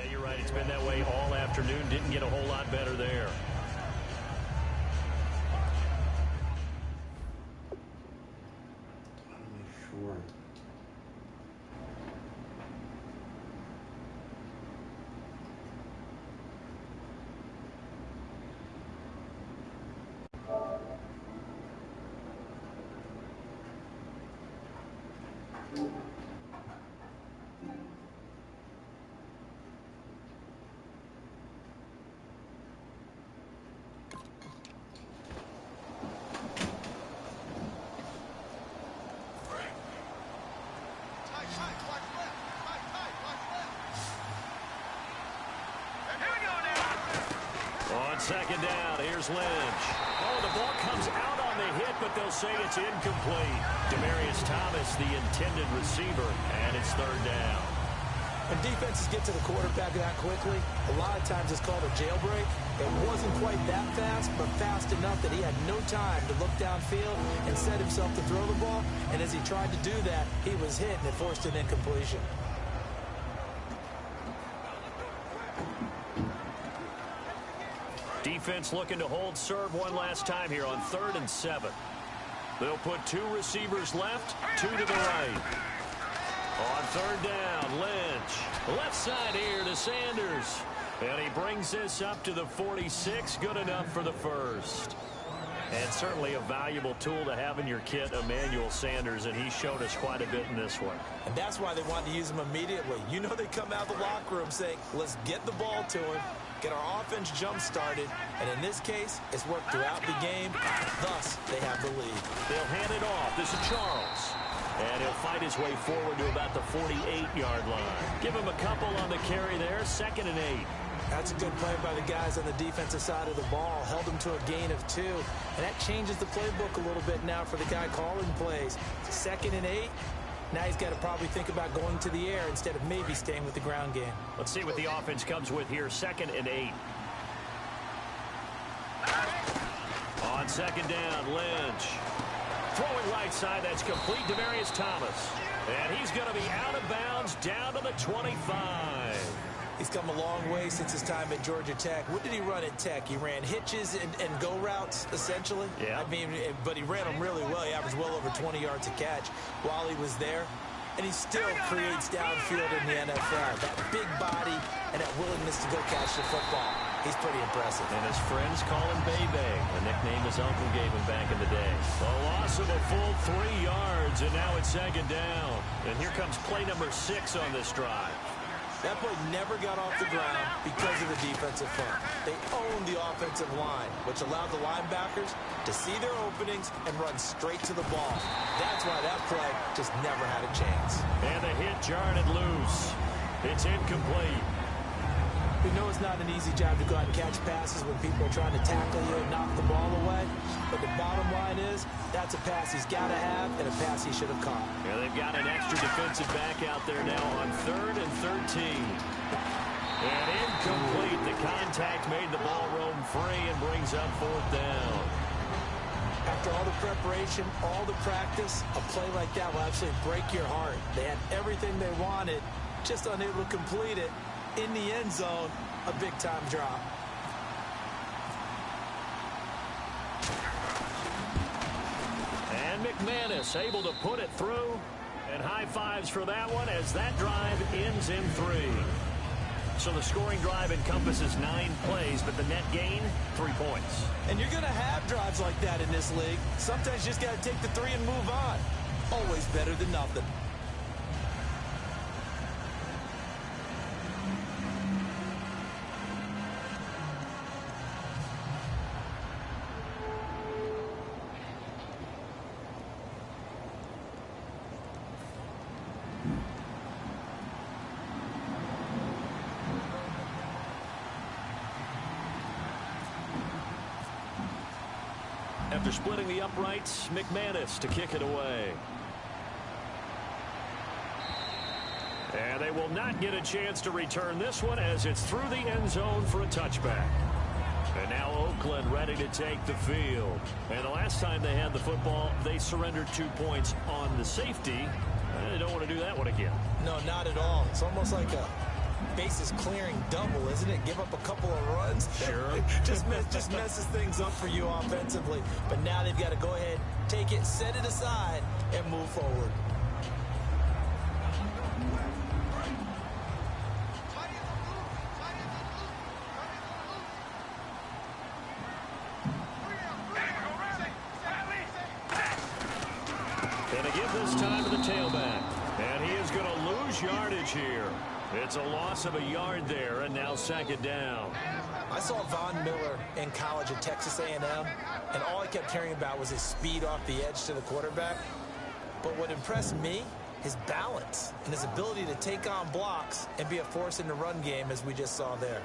you're right. It's been that way all afternoon. Didn't get a whole lot better there. Second down, here's Lynch. Oh, the ball comes out on the hit, but they'll say it's incomplete. Demaryius Thomas, the intended receiver, and it's third down. When defenses get to the quarterback that quickly, a lot of times it's called a jailbreak. It wasn't quite that fast, but fast enough that he had no time to look downfield and set himself to throw the ball. And as he tried to do that, he was hit, and it forced an incompletion. Defense looking to hold serve one last time here on 3rd and 7. They'll put 2 receivers left, 2 to the right. On 3rd down, Lynch. Left side here to Sanders. And he brings this up to the 46. Good enough for the first. And certainly a valuable tool to have in your kit, Emmanuel Sanders, and he showed us quite a bit in this one. And that's why they wanted to use him immediately. You know they come out of the locker room saying, let's get the ball to him, get our offense jump-started, and in this case, it's worked throughout the game. Thus, they have the lead. They'll hand it off. This is Charles. And he'll fight his way forward to about the 48-yard line. Give him a couple on the carry there, 2nd and 8. That's a good play by the guys on the defensive side of the ball. Held them to a gain of 2. And that changes the playbook a little bit now for the guy calling plays. It's 2nd and 8. Now he's got to probably think about going to the air instead of maybe staying with the ground game. Let's see what the offense comes with here. 2nd and 8. On 2nd down, Lynch. Throwing right side, that's complete. Demaryius Thomas. And he's going to be out of bounds down to the 25. He's come a long way since his time at Georgia Tech. What did he run at Tech? He ran hitches and go routes, essentially. Yeah. I mean, but he ran them really well. He averaged well over 20 yards a catch while he was there. And he still creates downfield in the NFL. That big body and that willingness to go catch the football. He's pretty impressive. And his friends call him Bebe, a nickname his uncle gave him back in the day. A loss of a full 3 yards, and now it's 2nd down. And here comes play number 6 on this drive. That play never got off the ground because of the defensive front. They owned the offensive line, which allowed the linebackers to see their openings and run straight to the ball. That's why that play just never had a chance. And the hit jarred it loose. It's incomplete. We know it's not an easy job to go out and catch passes when people are trying to tackle you and knock the ball away. But the bottom line is, that's a pass he's got to have and a pass he should have caught. Yeah, they've got an extra defensive back out there now on 3rd and 13. And incomplete. The contact made the ball roam free and brings up 4th down. After all the preparation, all the practice, a play like that will actually break your heart. They had everything they wanted, just unable to complete it. In the end zone, a big-time drop. And McManus able to put it through. And high fives for that one as that drive ends in 3. So the scoring drive encompasses 9 plays, but the net gain, 3 points. And you're going to have drives like that in this league. Sometimes you just got to take the 3 and move on. Always better than nothing. After splitting the uprights, McManus to kick it away. And they will not get a chance to return this one as it's through the end zone for a touchback. And now Oakland ready to take the field. And the last time they had the football, they surrendered 2 points on the safety. They don't want to do that one again. No, not at all. It's almost like a bases clearing double, isn't it? Give up a couple of runs. Sure. just messes things up for you offensively. But now they've got to go ahead, take it, set it aside, and move forward. And a give this time to the tailback. And he is going to lose yardage here. It's a loss of a yard there, and now second down. I saw Von Miller in college at Texas A&M, and all I kept hearing about was his speed off the edge to the quarterback. But what impressed me, his balance and his ability to take on blocks and be a force in the run game, as we just saw there.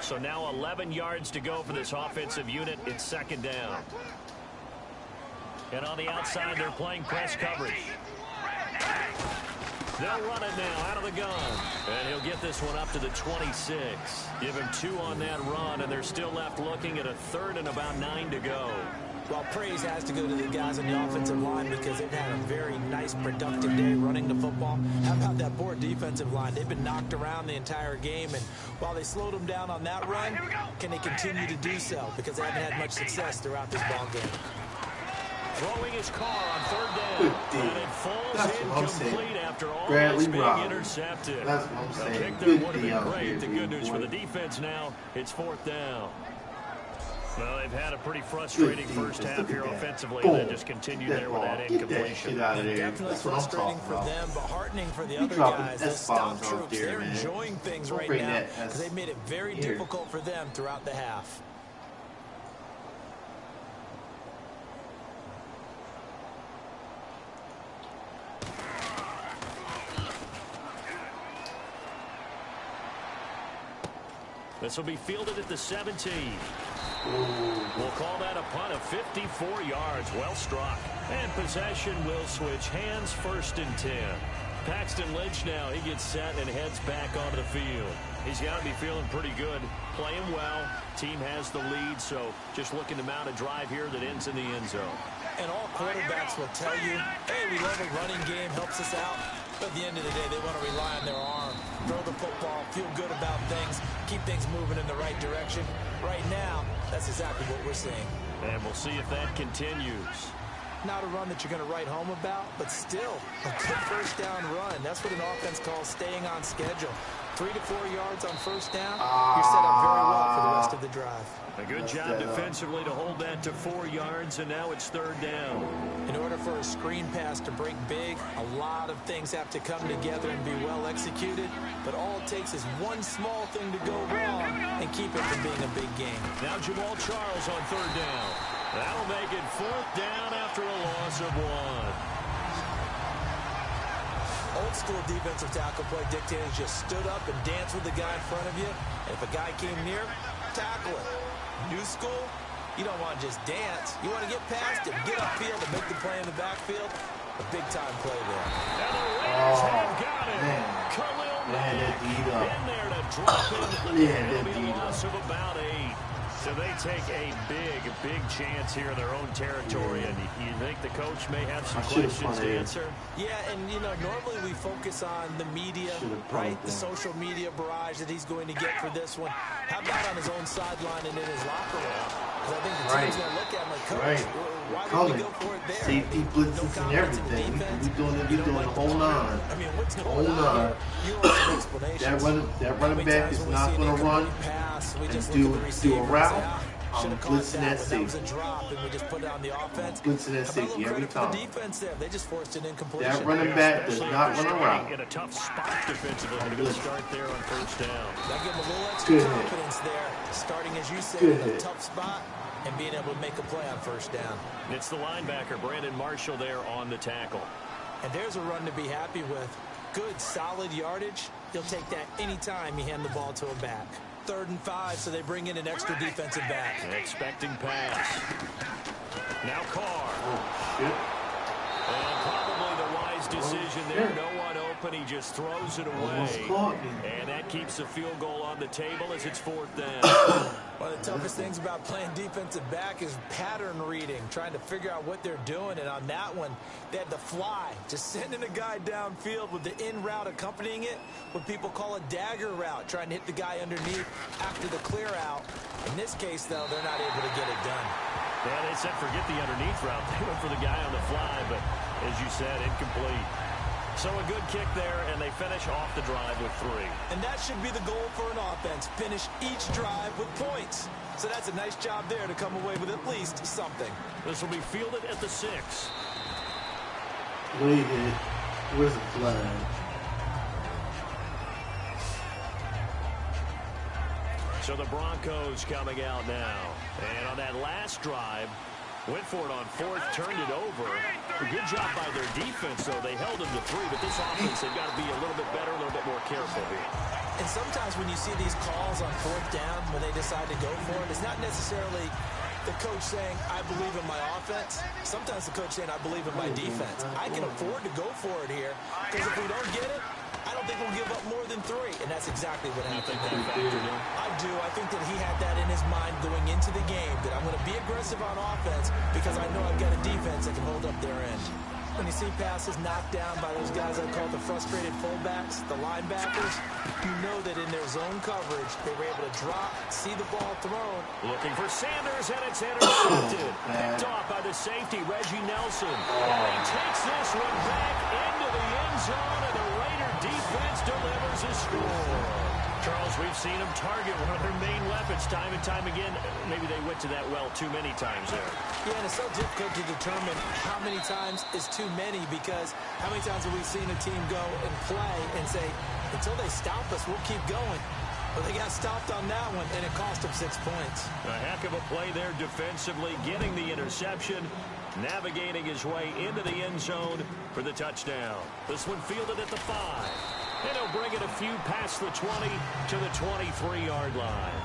So now 11 yards to go for this offensive unit. It's second down. And on the outside, they're playing press coverage. They'll run it now out of the gun. And he'll get this one up to the 26. Give him 2 on that run, and they're still left looking at a third and about 9 to go. Well, praise has to go to the guys on the offensive line because they've had a very nice, productive day running the football. How about that poor defensive line? They've been knocked around the entire game, and while they slowed them down on that run, can they continue to do so? Because they haven't had much success throughout this ball game. Throwing his car on third down, and it falls incomplete after all Bradley being Roberts. intercepted. That's what I'm A saying. pick Good there would have D been out great. there, The big good news for boy. the defense now, it's fourth down. Well, they've had a pretty frustrating first half here offensively, and then just continue there with that incompletion. Get out of there. Definitely That's what I'm frustrating talking for about. them, but heartening for the You other dropping guys. The S-bombs stop out troops, there, they're man. enjoying things Don't right bring now that because they made it very here. difficult for them throughout the half. This will be fielded at the 17. Ooh. We'll call that a punt of 54 yards. Well struck. And possession will switch hands, first and 10. Paxton Lynch now, he gets set and heads back onto the field. He's got to be feeling pretty good, playing well. Team has the lead, so just looking to mount a drive here that ends in the end zone. And all quarterbacks will tell you, hey, we love a running game, helps us out. But at the end of the day, they want to rely on their arm, throw the football, feel good about things, keep things moving in the right direction. Right now, that's exactly what we're seeing. And we'll see if that continues. Not a run that you're going to write home about, but still a good first down run. That's what an offense calls staying on schedule. 3 to 4 yards on first down, you're set up very well for the rest of the drive. A good job defensively to hold that to 4 yards, and now it's third down. In order for a screen pass to break big, a lot of things have to come together and be well executed, but all it takes is one small thing to go wrong and keep it from being a big game. Now Jamal Charles on third down. That'll make it fourth down after a loss of 1. Old school defensive tackle play dictated just stood up and danced with the guy in front of you, and if a guy came near, tackle it. New school, you don't want to just dance. You want to get past him, get upfield, and make the play in the backfield. A big-time play there. And the Raiders have got it. Man. Khalil Man, Mack that beat up. in there to drop him. Yeah, It'll that be a beat loss up. of about 8. So they take a big chance here in their own territory, and you think the coach may have some I should've questions to punted. answer? Yeah, and, you know, normally we focus on the media, Should've right? punted The that. social media barrage that he's going to get for this one. How about on his own sideline and in his locker room? Because I think the team's going to look at him like, Coach, Right. why would Coming. we go for it there? Safety No blitzes and confidence in the everything. defense. We doing the whole nine. I mean, what's Whole going on nine. here? You want some explanations. That How running many back times is when we not see an going to run incomplete pass, we and just do look at the receiver a and route. say, I'm should've caught blitzing that but that was a safety. drop, and we just put it on the offense. Blitzing that How about a safety little every credit for the time. defense there? They just forced an incompletion. That running back does Especially not after run starting around. in a tough spot defensively. A good start there on first down. That give him a little extra Good hit. confidence there, starting, as you said, Good in a hit. tough spot and being able to make a play on first down. It's the linebacker, Brandon Marshall, there on the tackle. And there's a run to be happy with. Good, solid yardage. He'll take that anytime you hand the ball to a back. 3rd and 5, so they bring in an extra defensive back. Expecting pass. Now Carr. Oh, shit. And probably the wise decision there. No one open. up, and he just throws it away. And that keeps the field goal on the table as it's 4th down. One of the toughest things about playing defensive back is pattern reading, trying to figure out what they're doing. And on that one, they had the fly, just sending a guy downfield with the in route accompanying it, what people call a dagger route, trying to hit the guy underneath after the clear out. In this case, though, they're not able to get it done. Yeah, they said forget the underneath route. They went for the guy on the fly, but as you said, incomplete. So a good kick there, and they finish off the drive with 3. And that should be the goal for an offense, finish each drive with points. So that's a nice job there to come away with at least something. This will be fielded at the 6. Wait, where's the flag? So the Broncos coming out now. And on that last drive, went for it on 4th, turned it over. A good job by their defense, though. They held them to 3, but this offense, they've got to be a little bit better, a little bit more careful here. And sometimes when you see these calls on 4th down, when they decide to go for it, it's not necessarily the coach saying, I believe in my offense. Sometimes the coach saying, I believe in my defense. I can afford to go for it here, because if we don't get it, I don't think we'll give up more than 3. And that's exactly what happened. I do. I think that he had that in his mind going into the game, that I'm going to be aggressive on offense because I know I've got a defense that can hold up their end. When you see passes knocked down by those guys I call the frustrated fullbacks, the linebackers, you know that in their zone coverage, they were able to drop, see the ball thrown. Looking for Sanders, and it's intercepted. Picked off by the safety, Reggie Nelson. And he takes this one back into the end zone, and the Raider defense delivers a score. Charles, we've seen them target one of their main weapons time and time again. Maybe they went to that well too many times there. Yeah, and it's so difficult to determine how many times is too many, because how many times have we seen a team go and play and say, until they stop us, we'll keep going. But they got stopped on that one, and it cost them 6 points. A heck of a play there defensively, getting the interception, navigating his way into the end zone for the touchdown. This one fielded at the 5. And he'll bring it a few past the 20 to the 23-yard line.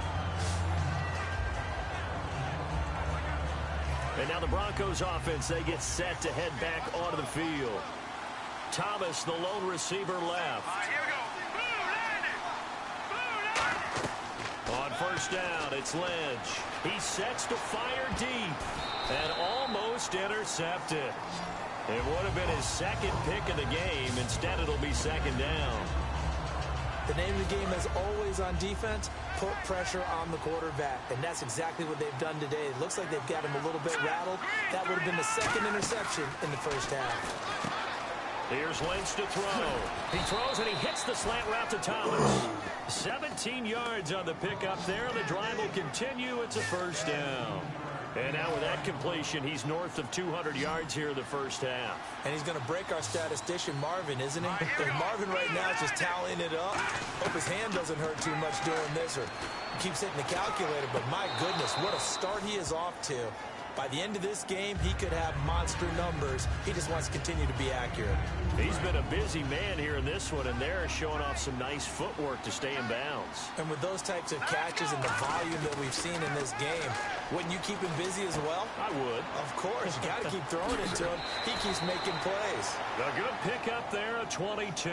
And now the Broncos offense, they get set to head back onto the field. Thomas, the lone receiver, left. On 1st down, it's Lynch. He sets to fire deep and almost intercepted. It would have been his 2nd pick of the game. Instead, it'll be 2nd down. The name of the game, as always on defense, put pressure on the quarterback. And that's exactly what they've done today. It looks like they've got him a little bit rattled. That would have been the 2nd interception in the 1st half. Here's Lynch to throw. He throws and he hits the slant route to Thomas. 17 yards on the pickup there. The drive will continue. It's a 1st down. And now with that completion, he's north of 200 yards here in the 1st half. And he's going to break our statistician, Marvin, isn't he? And Marvin right now is just tallying it up. Hope his hand doesn't hurt too much doing this, or keeps hitting the calculator. But my goodness, what a start he is off to. By the end of this game, he could have monster numbers. He just wants to continue to be accurate. He's been a busy man here in this one, and they're showing off some nice footwork to stay in bounds. And with those types of catches and the volume that we've seen in this game, wouldn't you keep him busy as well? I would. Of course. You got to keep throwing it to him. He keeps making plays. A good pickup there, a 22.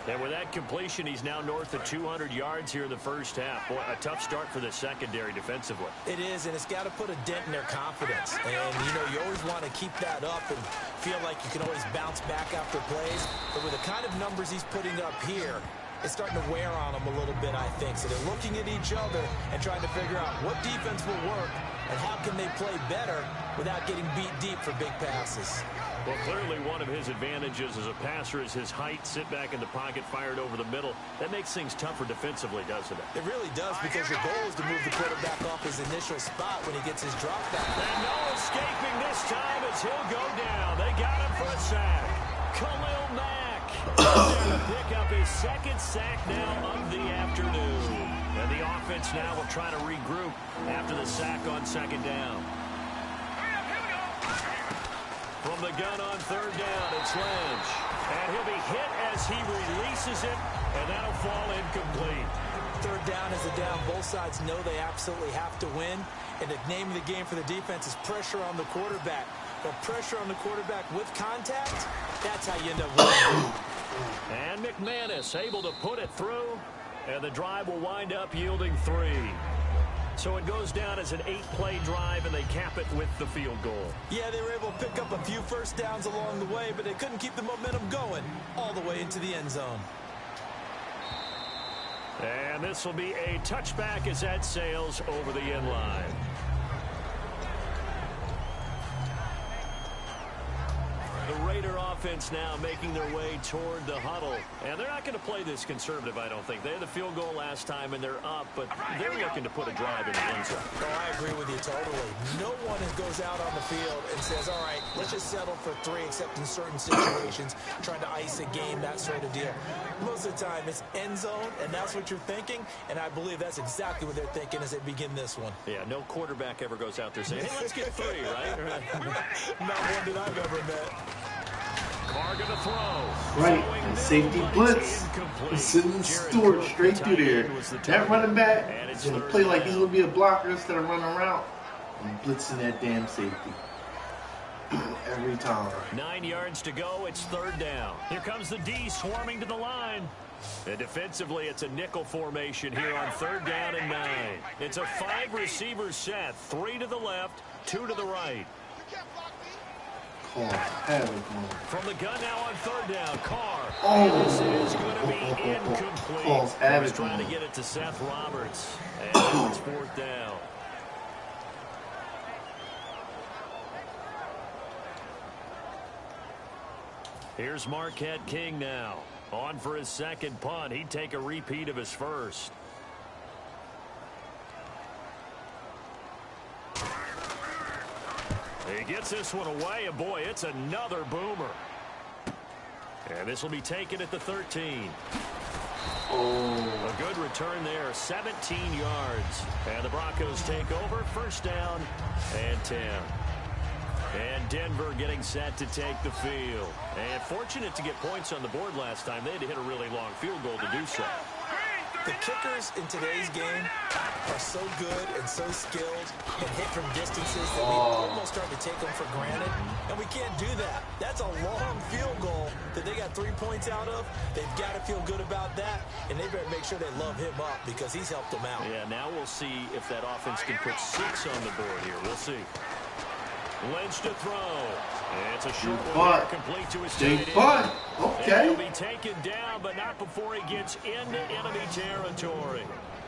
And with that completion, he's now north of 200 yards here in the 1st half. Boy, a tough start for the secondary defensively. It is, and it's got to put a dent in their confidence. And, you know, you always want to keep that up and feel like you can always bounce back after plays. But with the kind of numbers he's putting up here, it's starting to wear on them a little bit, I think. So they're looking at each other and trying to figure out what defense will work and how can they play better without getting beat deep for big passes. Well, clearly one of his advantages as a passer is his height, sit back in the pocket, fired over the middle. That makes things tougher defensively, doesn't it? It really does, because your goal is to move the quarterback off his initial spot when he gets his drop back. And no escaping this time as he'll go down. They got him for a sack. Khalil Mack there to pick up his 2nd sack now of the afternoon. And the offense now will try to regroup after the sack on 2nd down. From the gun on 3rd down, it's Lynch. And he'll be hit as he releases it, and that'll fall incomplete. 3rd down is a down. Both sides know they absolutely have to win. And the name of the game for the defense is pressure on the quarterback. But pressure on the quarterback with contact That's how you end up winning. And McManus able to put it through, and the drive will wind up yielding 3. So it goes down as an 8-play drive, and they cap it with the field goal. Yeah, they were able to pick up a few first downs along the way, but they couldn't keep the momentum going all the way into the end zone. And this will be a touchback as that sails over the end line. The Raider offense now making their way toward the huddle. And they're not going to play this conservative, I don't think. They had the field goal last time, and they're up, but they're looking to put a drive in the end zone. Oh, I agree with you totally. No one goes out on the field and says, all right, let's just settle for 3, except in certain situations, trying to ice a game, that sort of deal. Most of the time, it's end zone, and that's what you're thinking, and I believe that's exactly what they're thinking as they begin this one. Yeah, no quarterback ever goes out there saying, hey, let's get 3, right? Not one that I've ever met. Carr gonna throw. Right, and safety blitz. Sitting Stewart straight through there. That running back is going to play like he's going to be a blocker instead of running around. And blitzing that damn safety. Every time. 9 yards to go. It's 3rd down. Here comes the D swarming to the line. And defensively, it's a nickel formation here on 3rd down and 9. It's a 5-receiver set. 3 to the left, 2 to the right. From the gun now on 3rd down, Carr. Oh. This is going to be incomplete. He's trying to get it to Seth Roberts. And it's 4th down. Here's Marquette King now. On for his 2nd punt. He'd take a repeat of his first. He gets this one away, and boy, it's another boomer. And this will be taken at the 13. A good return there, 17 yards. And the Broncos take over, 1st down and 10. And Denver getting set to take the field. And fortunate to get points on the board last time. They had to hit a really long field goal to do so. The kickers in today's game are so good and so skilled and hit from distances that we almost start to take them for granted. And we can't do that. That's a long field goal that they got 3 points out of. They've got to feel good about that, and they better make sure they love him up because he's helped them out. Yeah, now we'll see if that offense can put 6 on the board here. We'll see. Lynch to throw. It's a short one complete to his tight end. Okay. He'll be taken down, but not before he gets into enemy territory.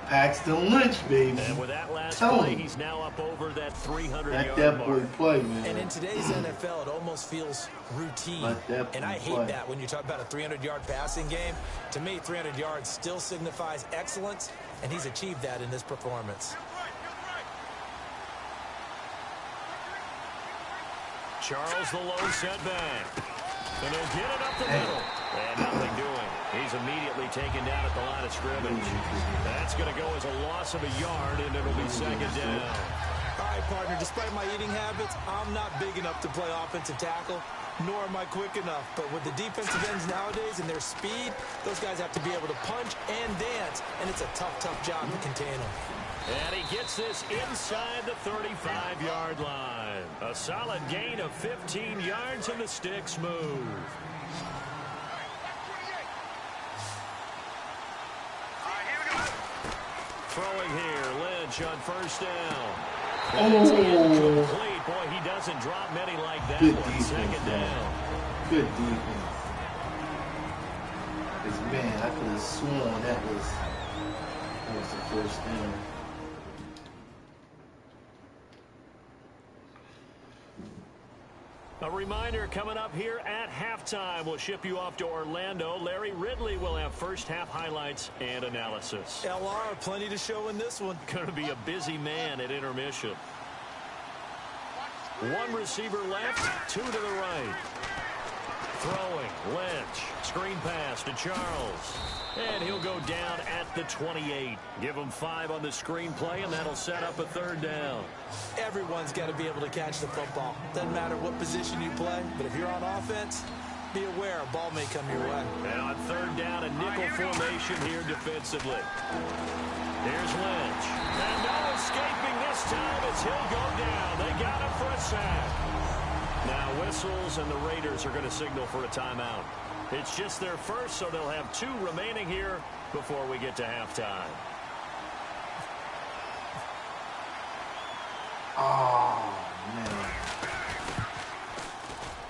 Paxton Lynch, baby. And with that last play, he's now up over that 300-yard mark. Let that boy play, man. And in today's NFL, it almost feels routine. And I hate that when you talk about a 300-yard passing game. To me, 300 yards still signifies excellence, and he's achieved that in this performance. Charles the low setback. And he'll get it up the middle. And nothing doing. He's immediately taken down at the line of scrimmage. That's going to go as a loss of a yard, and it'll be 2nd down. All right, partner, despite my eating habits, I'm not big enough to play offensive tackle, nor am I quick enough. But with the defensive ends nowadays and their speed, those guys have to be able to punch and dance, and it's a tough, tough job to contain them. And he gets this inside the 35-yard line. A solid gain of 15 yards, and the sticks move. Throwing here, Lynch on 1st down. That's incomplete. Boy, he doesn't drop many like that. Good one. defense, 2nd down. Good defense. Because, man, I could have sworn that was the 1st down. A reminder coming up here at halftime. We'll ship you off to Orlando. Larry Ridley will have first half highlights and analysis. LR, plenty to show in this one. Going to be a busy man at intermission. 1 receiver left, 2 to the right. Throwing, Lynch. Screen pass to Charles. And he'll go down at the 28. Give him 5 on the screen play, and that'll set up a 3rd down. Everyone's got to be able to catch the football. Doesn't matter what position you play, but if you're on offense, be aware a ball may come your way. And on 3rd down, a nickel formation here defensively. Here's Lynch. And no escaping this time as he'll go down. They got him for a sack. Now whistles, and the Raiders are going to signal for a timeout. It's just their first, so they'll have 2 remaining here before we get to halftime. Oh, man.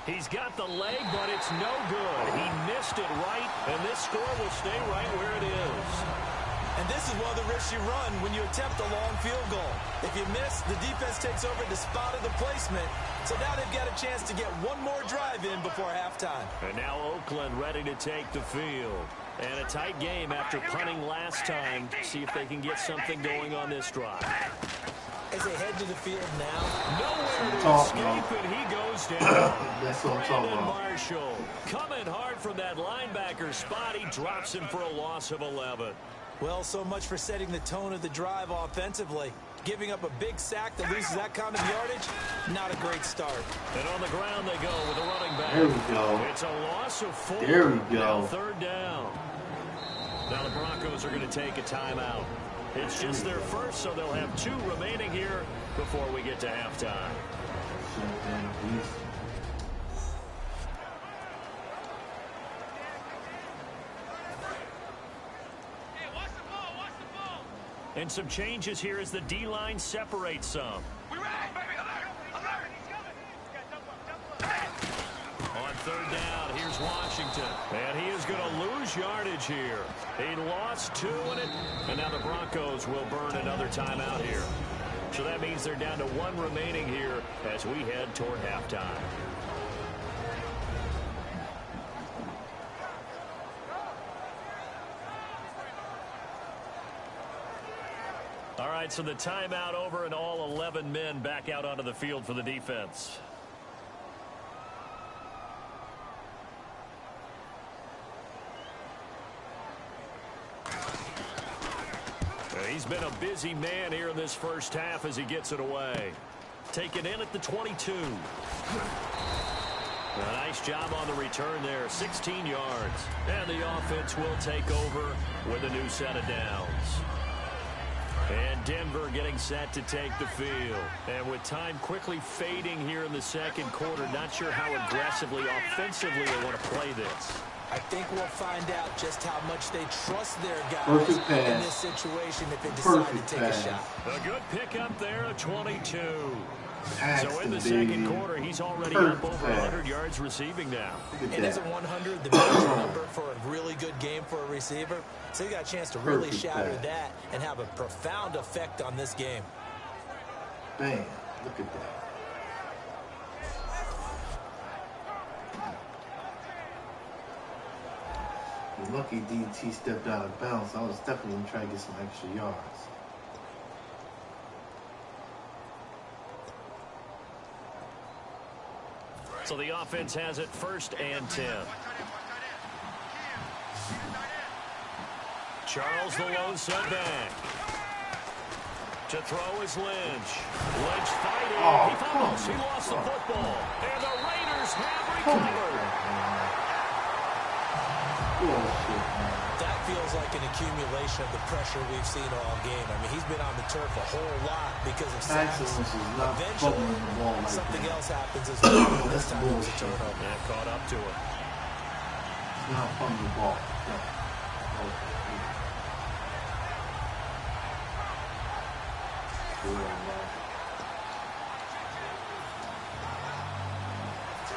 He's got the leg, but it's no good. He missed it right, and this score will stay right where it is. And this is one of the risks you run when you attempt a long field goal. If you miss, the defense takes over the spot of the placement. So now they've got a chance to get one more drive in before halftime. And now Oakland ready to take the field. And a tight game after punting last time. See if they can get something going on this drive. As they head to the field now. Nowhere to escape, and he goes down. That's what I'm talking about. Marshall coming hard from that linebacker spot. He drops him for a loss of 11. Well, so much for setting the tone of the drive offensively. Giving up a big sack that loses that kind of yardage, not a great start. And on the ground they go with a running back. There we go. It's a loss of 4. There we go. Now 3rd down. Now the Broncos are going to take a timeout. It's just their first, so they'll have 2 remaining here before we get to halftime. And some changes here as the D-line separates some. On 3rd down, here's Washington. And he is going to lose yardage here. He lost 2 in it, and now the Broncos will burn another timeout here. So that means they're down to 1 remaining here as we head toward halftime. All right, so the timeout over and all 11 men back out onto the field for the defense. He's been a busy man here in this first half as he gets it away. Taken in at the 22. A nice job on the return there, 16 yards. And the offense will take over with a new set of downs. And Denver getting set to take the field. And with time quickly fading here in the second quarter, not sure how aggressively, offensively they want to play this. I think we'll find out just how much they trust their guys in this situation if they decide to take a shot. A good pickup there, a 22. Paxton, so in the second quarter, he's already up over 100 yards receiving now. And isn't 100 the magic number for a really good game for a receiver? So you got a chance to really shatter that and have a profound effect on this game. Bam, look at that. Lucky DT stepped out of bounds. I was definitely going to try to get some extra yards. So the offense has it 1st and 10. Charles the lone setback. To throw is Lynch. Lynch fighting. He fumbles. He lost the football. And the Raiders have recovered. That feels like an accumulation of the pressure we've seen all game. I mean, he's been on the turf a whole lot because of sacks. Eventually, something else happens as well. This time it was a turnover. Yeah, caught up to it. He's not fumbling the ball.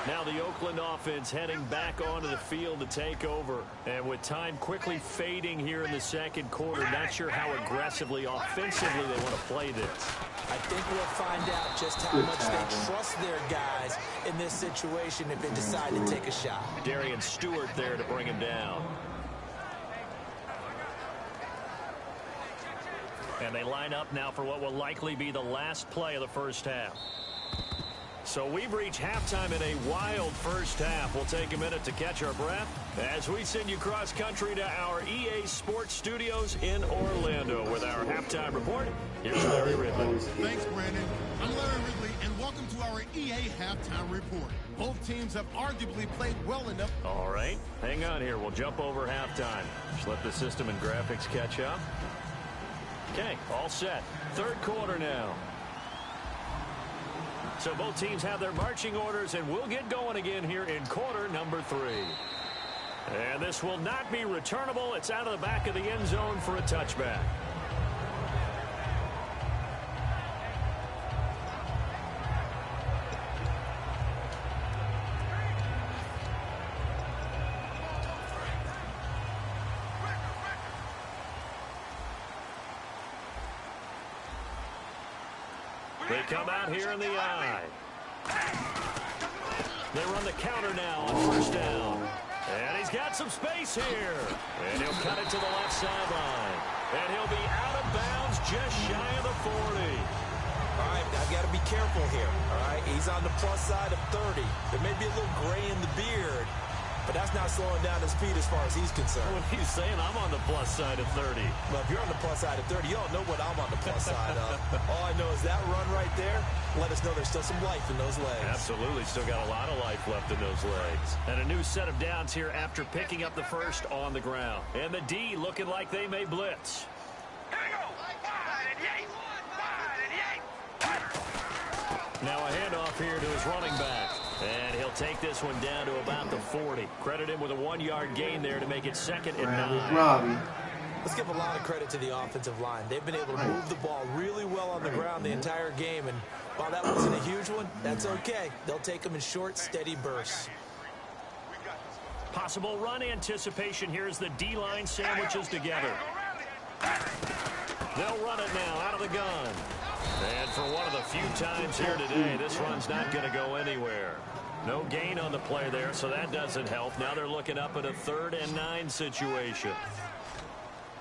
Now the Oakland offense heading back onto the field to take over. And with time quickly fading here in the second quarter, not sure how aggressively, offensively they want to play this. I think we'll find out just how much they trust their guys in this situation if they decide to take a shot. Darian Stewart there to bring him down. And they line up now for what will likely be the last play of the first half. So we've reached halftime in a wild first half. We'll take a minute to catch our breath as we send you cross country to our EA Sports Studios in Orlando with our halftime report. Here's Larry Ridley. Thanks, Brandon. I'm Larry Ridley, and welcome to our EA halftime report. Both teams have arguably played well enough. All right, hang on here. We'll jump over halftime. Just let the system and graphics catch up. Okay, all set. Third quarter now. So both teams have their marching orders, and we'll get going again here in quarter number 3. And this will not be returnable. It's out of the back of the end zone for a touchback. They come out here in the eye. They run the counter now on first down. And he's got some space here. And he'll cut it to the left sideline. And he'll be out of bounds just shy of the 40. All right, I've got to be careful here. All right, he's on the plus side of 30. There may be a little gray in the beard, but that's not slowing down his speed as far as he's concerned. What are you saying? I'm on the plus side of 30. Well, if you're on the plus side of 30, you don't know what I'm on the plus side of. All I know is that run right there let us know there's still some life in those legs. Absolutely. Still got a lot of life left in those legs. And a new set of downs here after picking up the first on the ground. And the D looking like they may blitz. Now a handoff here to his running back. And he'll take this one down to about the 40. Credit him with a 1-yard gain there to make it 2nd and 9. Robbie. Let's give a lot of credit to the offensive line. They've been able to move the ball really well on the ground the entire game. And while that wasn't a huge one, that's okay. They'll take them in short, steady bursts. Possible run anticipation here as the D-line sandwiches together. They'll run it now out of the gun. And for one of the few times here today, this run's not going to go anywhere. No gain on the play there, so that doesn't help. Now they're looking up at a 3rd and 9 situation.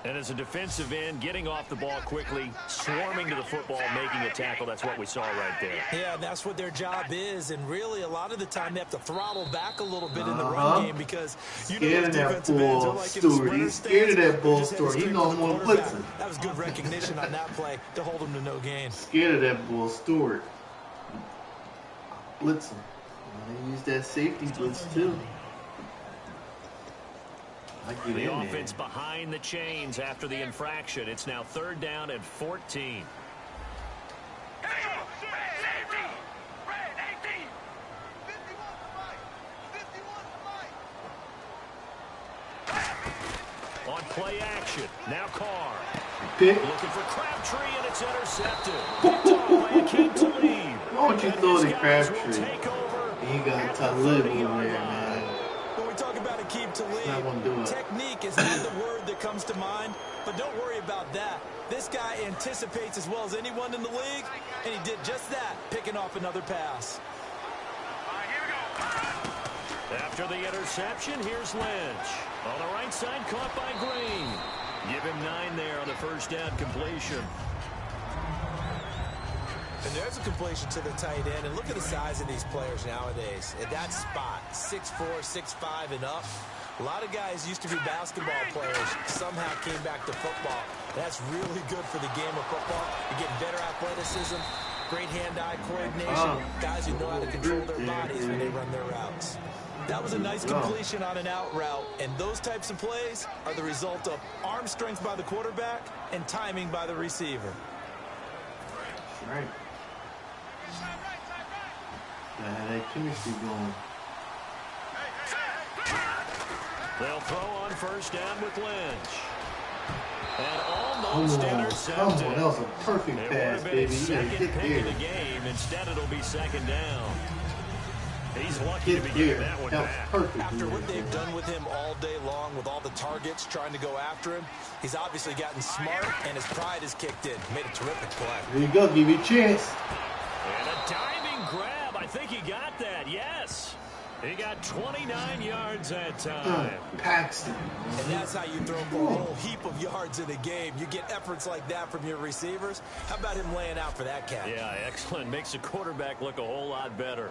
And as a defensive end, getting off the ball quickly, swarming to the football, making a tackle, that's what we saw right there. Yeah, that's what their job is. And really, a lot of the time, they have to throttle back a little bit in the run game because you know those defensive ends are like in the sprinter stance. He's scared of that bull story. He knows more blitzing. That was good recognition on that play to hold him to no gain. Scared of that bull Stewart. Blitzing. They use that safety blitz too. The offense behind the chains after the infraction. It's now 3rd down and 14. On play action. Now Carr. Pick. Looking for Crabtree, and it's intercepted. Picked off by Akeem Talib. Why don't you throw the Crabtree? You got Talib over there, man. When we talk about Akeem Talib, technique is not the word that comes to mind, but don't worry about that. This guy anticipates as well as anyone in the league, and he did just that, picking off another pass. After the interception, here's Lynch. On the right side, caught by Green. Give him 9 there on the first down completion. And there's a completion to the tight end. And look at the size of these players nowadays. At that spot, 6'4", 6'5", and up. A lot of guys used to be basketball players, somehow came back to football. That's really good for the game of football. You get better athleticism, great hand-eye coordination, guys who know how to control their bodies when they run their routes. That was a nice completion on an out route, and those types of plays are the result of arm strength by the quarterback and timing by the receiver. Right. That chemistry going. They'll throw on first down with Lynch. And almost intercepted. That was a perfect pass, baby. Second pick of the game. Instead, it'll be 2nd down. He's lucky to be getting that one back. After what they've done with him all day long, with all the targets trying to go after him, he's obviously gotten smart, and his pride has kicked in. Made a terrific play. There you go. Give you a chance. And a diving grab. I think he got that. Yes. He got 29 yards that time. Paxton. And that's how you throw for a whole heap of yards in a game. You get efforts like that from your receivers. How about him laying out for that cat? Yeah, excellent. Makes the quarterback look a whole lot better.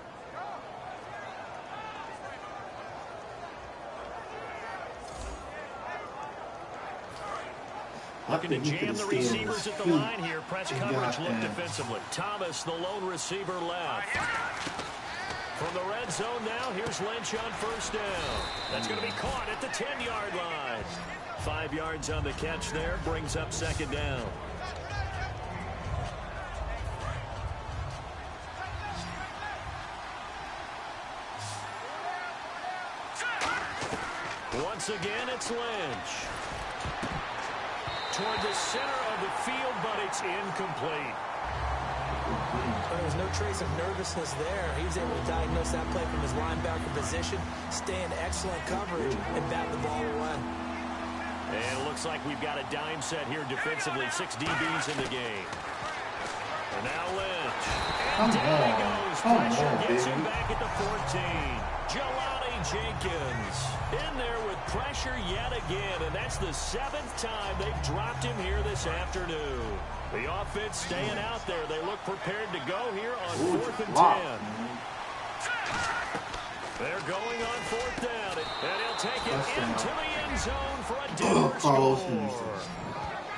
Looking to jam the receivers at the line here. Press coverage look defensively. Thomas, the lone receiver left. From the red zone now, here's Lynch on first down. That's going to be caught at the 10-yard line. 5 yards on the catch there. Brings up 2nd down. Once again, it's Lynch. Toward the center of the field, but it's incomplete. There was no trace of nervousness there. He was able to diagnose that play from his linebacker position, stay in excellent coverage, and bat the ball away. And it looks like we've got a dime set here defensively. 6 DBs in the game. And now Lynch. And down he goes. Pressure gets him back at the 14. Jelani Jenkins in there with pressure yet again. And that's the 7th time they've dropped him here this afternoon. The offense staying out there. They look prepared to go here on 4th and 10. They're going on 4th down. And he'll take it into the end zone for a Denver score.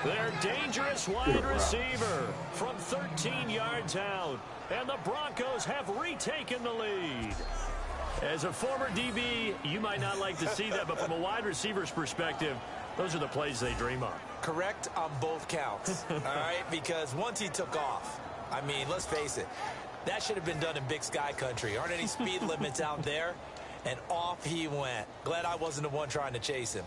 Their dangerous wide receiver from 13 yards out. And the Broncos have retaken the lead. As a former DB, you might not like to see that, but from a wide receiver's perspective, those are the plays they dream of. Correct on both counts, all right? Because once he took off, I mean, let's face it, that should have been done in Big Sky country. Aren't any speed limits out there? And off he went. Glad I wasn't the one trying to chase him.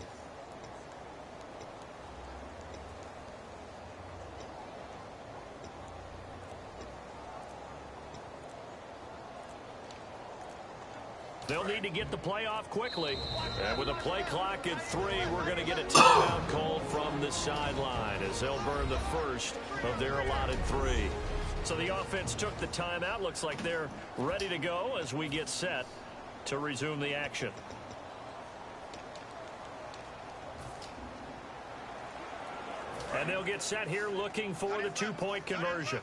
They'll need to get the play off quickly. And with a play clock at 3, we're going to get a timeout called from the sideline as they'll burn the first of their allotted 3. So the offense took the timeout. Looks like they're ready to go as we get set to resume the action. And they'll get set here looking for the 2-point conversion.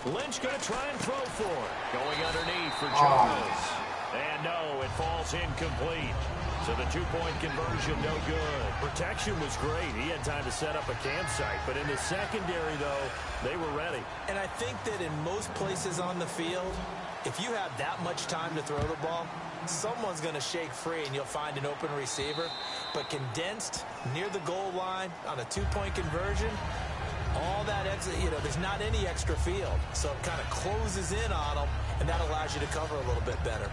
Lynch going to try and throw for it. Going underneath for Charles. And no, it falls incomplete. So the 2-point conversion, no good. Protection was great. He had time to set up a campsite. But in the secondary, though, they were ready. And I think that in most places on the field, if you have that much time to throw the ball, someone's going to shake free and you'll find an open receiver. But condensed near the goal line on a 2-point conversion, all that extra, there's not any extra field. So it kind of closes in on them, and that allows you to cover a little bit better.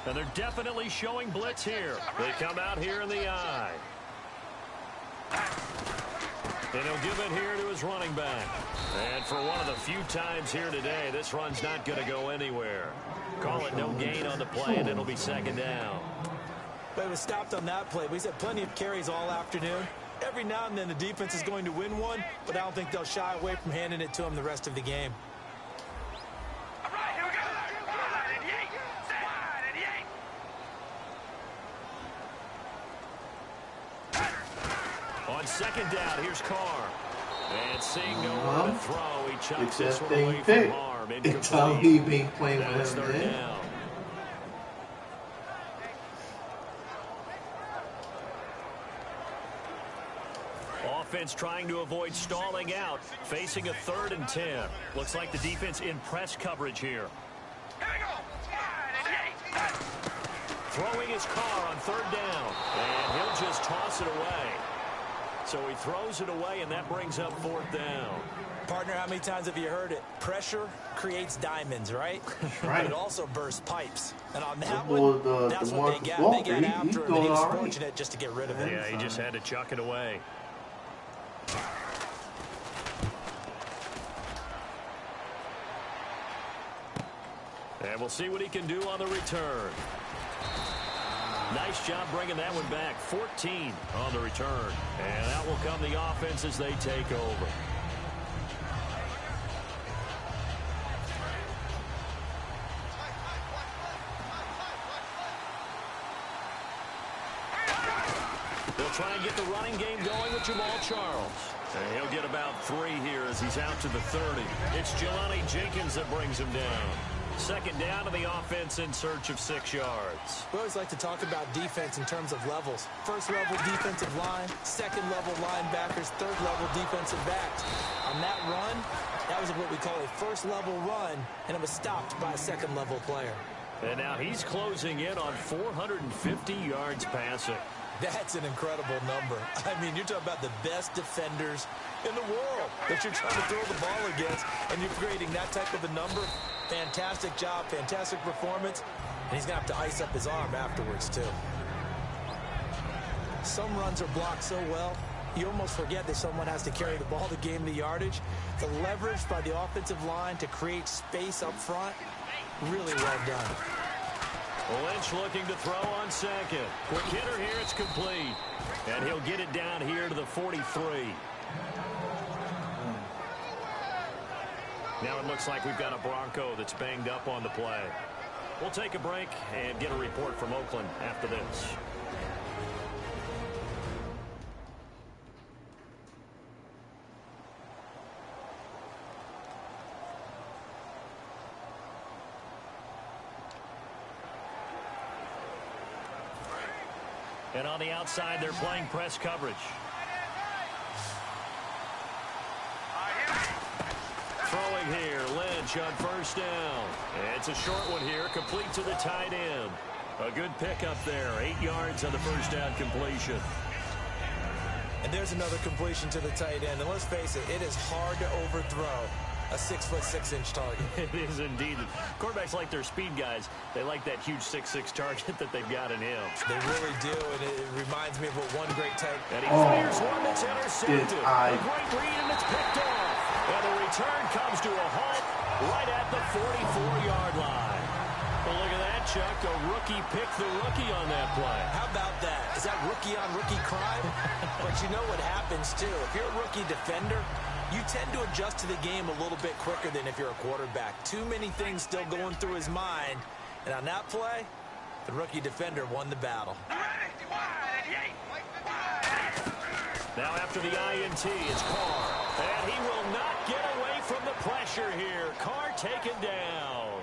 And they're definitely showing blitz here. They come out here in the eye. And he'll give it here to his running back. And for one of the few times here today, this run's not going to go anywhere. Call it no gain on the play, and it'll be 2nd down. But it was stopped on that play. We've had plenty of carries all afternoon. Every now and then the defense is going to win one, but I don't think they'll shy away from handing it to him the rest of the game. On 2nd down, here's Carr. And seeing nowhere to throw, he chucks this one away from pick. harm. It's how he been playing with him, 3rd down. Offense trying to avoid stalling out, facing a 3rd and 10. Looks like the defense in press coverage here. Throwing his Carr on 3rd down, and he'll just toss it away. So he throws it away, and that brings up 4th down. Partner, how many times have you heard it? Pressure creates diamonds, right? Right. It also bursts pipes. And on that one, that's what they got. They got after him, and he was fortunate just to get rid of it. Yeah, he just had to chuck it away. And we'll see what he can do on the return. Nice job bringing that one back. 14 on the return. And out will come the offense as they take over. They'll try and get the running game going with Jamal Charles. And he'll get about 3 here as he's out to the 30. It's Jelani Jenkins that brings him down. 2nd down to the offense in search of 6 yards. We always like to talk about defense in terms of levels. 1st level defensive line, 2nd level linebackers, 3rd level defensive backs. On that run, that was what we call a 1st level run, and it was stopped by a 2nd level player. And now he's closing in on 450 yards passing. That's an incredible number. I mean, you're talking about the best defenders in the world that you're trying to throw the ball against, and you're creating that type of a number. Fantastic job, fantastic performance, and he's going to have to ice up his arm afterwards, too. Some runs are blocked so well, you almost forget that someone has to carry the ball to gain the yardage. The leverage by the offensive line to create space up front, really well done. Lynch looking to throw on second. Quick hitter here, it's complete. And he'll get it down here to the 43. Now it looks like we've got a Bronco that's banged up on the play. We'll take a break and get a report from Oakland after this. And on the outside, they're playing press coverage. Throwing here, Lynch on first down. It's a short one here, complete to the tight end. A good pickup there, 8 yards on the first down completion. And there's another completion to the tight end. And let's face it, it is hard to overthrow a 6'6" target. It is indeed. Quarterbacks like their speed guys. They like that huge 6'6" target that they've got in him. They really do, and it reminds me of what one great tight. And he fires one that's intercepted. A great read, and it's picked off. And the return comes to a halt right at the 44-yard line. Well, look at that, Chuck. A rookie picked the rookie on that play. How about that? Is that rookie-on-rookie crime? But you know what happens, too. If you're a rookie defender, you tend to adjust to the game a little bit quicker than if you're a quarterback. Too many things still going through his mind. And on that play, the rookie defender won the battle. Now after the INT, it's Carr. And he will not get away from the pressure here. Carr taken down.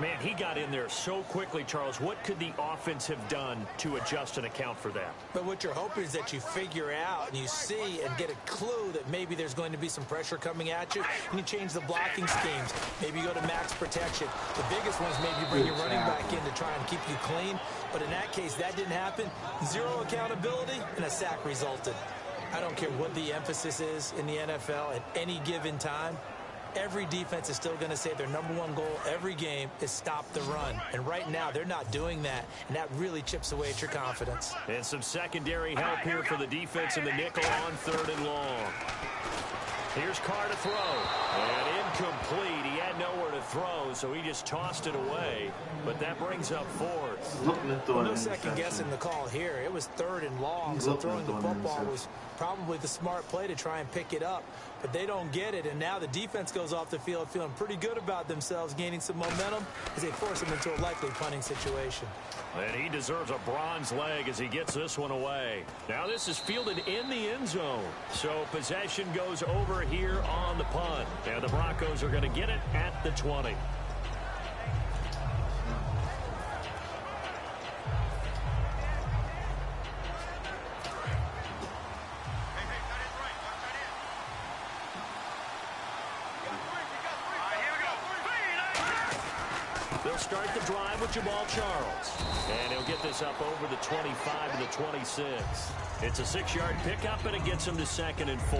Man, he got in there so quickly, Charles. What could the offense have done to adjust and account for that? But what you're hoping is that you figure out and you see and get a clue that maybe there's going to be some pressure coming at you, and you change the blocking schemes. Maybe you go to max protection. The biggest one is maybe you bring your running back in to try and keep you clean. But in that case, that didn't happen. Zero accountability, and a sack resulted. I don't care what the emphasis is in the NFL at any given time. Every defense is still going to say their #1 goal every game is stop the run. And right now, they're not doing that, and that really chips away at your confidence. And some secondary help here for the defense in the nickel on 3rd and long. Here's Carr to throw. And incomplete. He had nowhere to throw, so he just tossed it away. But that brings up 4th. No second guessing the call here. It was 3rd and long, so throwing the football was probably the smart play to try and pick it up. But they don't get it, and now the defense goes off the field feeling pretty good about themselves, gaining some momentum as they force them into a likely punting situation. And he deserves a bronze leg as he gets this one away. Now this is fielded in the end zone. So possession goes over here on the punt. And the Broncos are going to get it at the 20. They'll start the drive with Jamal Charles. And he'll get this up over the 25 to the 26. It's a 6-yard pickup, and it gets him to 2nd and 4.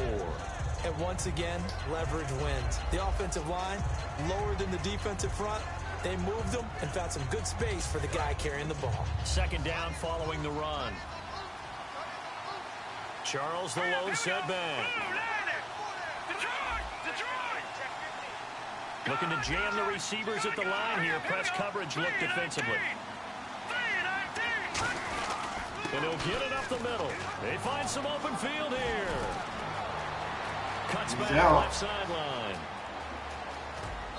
And once again, leverage wins. The offensive line, lower than the defensive front. They moved them and found some good space for the guy carrying the ball. 2nd down following the run. Charles, the lone setback. Looking to jam the receivers at the line here. Press coverage look defensively. And he'll get it up the middle. They find some open field here. Cuts back left sideline.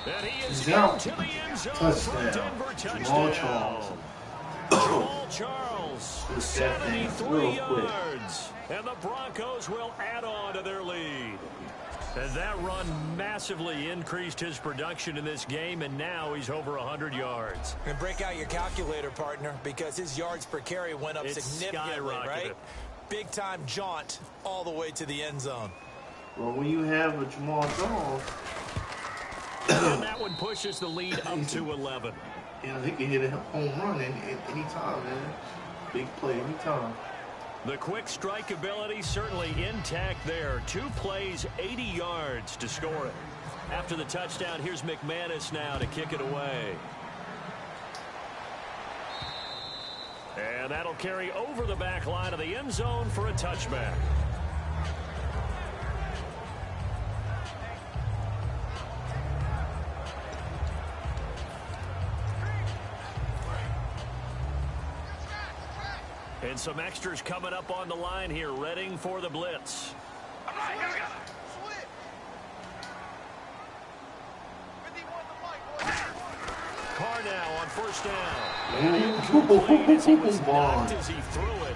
And he is into the end zone for a Denver touchdown. Jamal Charles, 73 yards. And the Broncos will add on to their lead. And that run massively increased his production in this game, and now he's over 100 yards. And break out your calculator, partner, because his yards per carry went up significantly, right? Big-time jaunt all the way to the end zone. Well, when you have a Jamal Charles... and that one pushes the lead up to 11. You know, he can hit a home run any time, man. Big play anytime. The quick strike ability certainly intact there. 2 plays, 80 yards to score it. After the touchdown, here's McManus now to kick it away. And that'll carry over the back line of the end zone for a touchback. And some extras coming up on the line here, readying for the blitz. Carr now on first down. And incomplete as he was knocked as he threw it.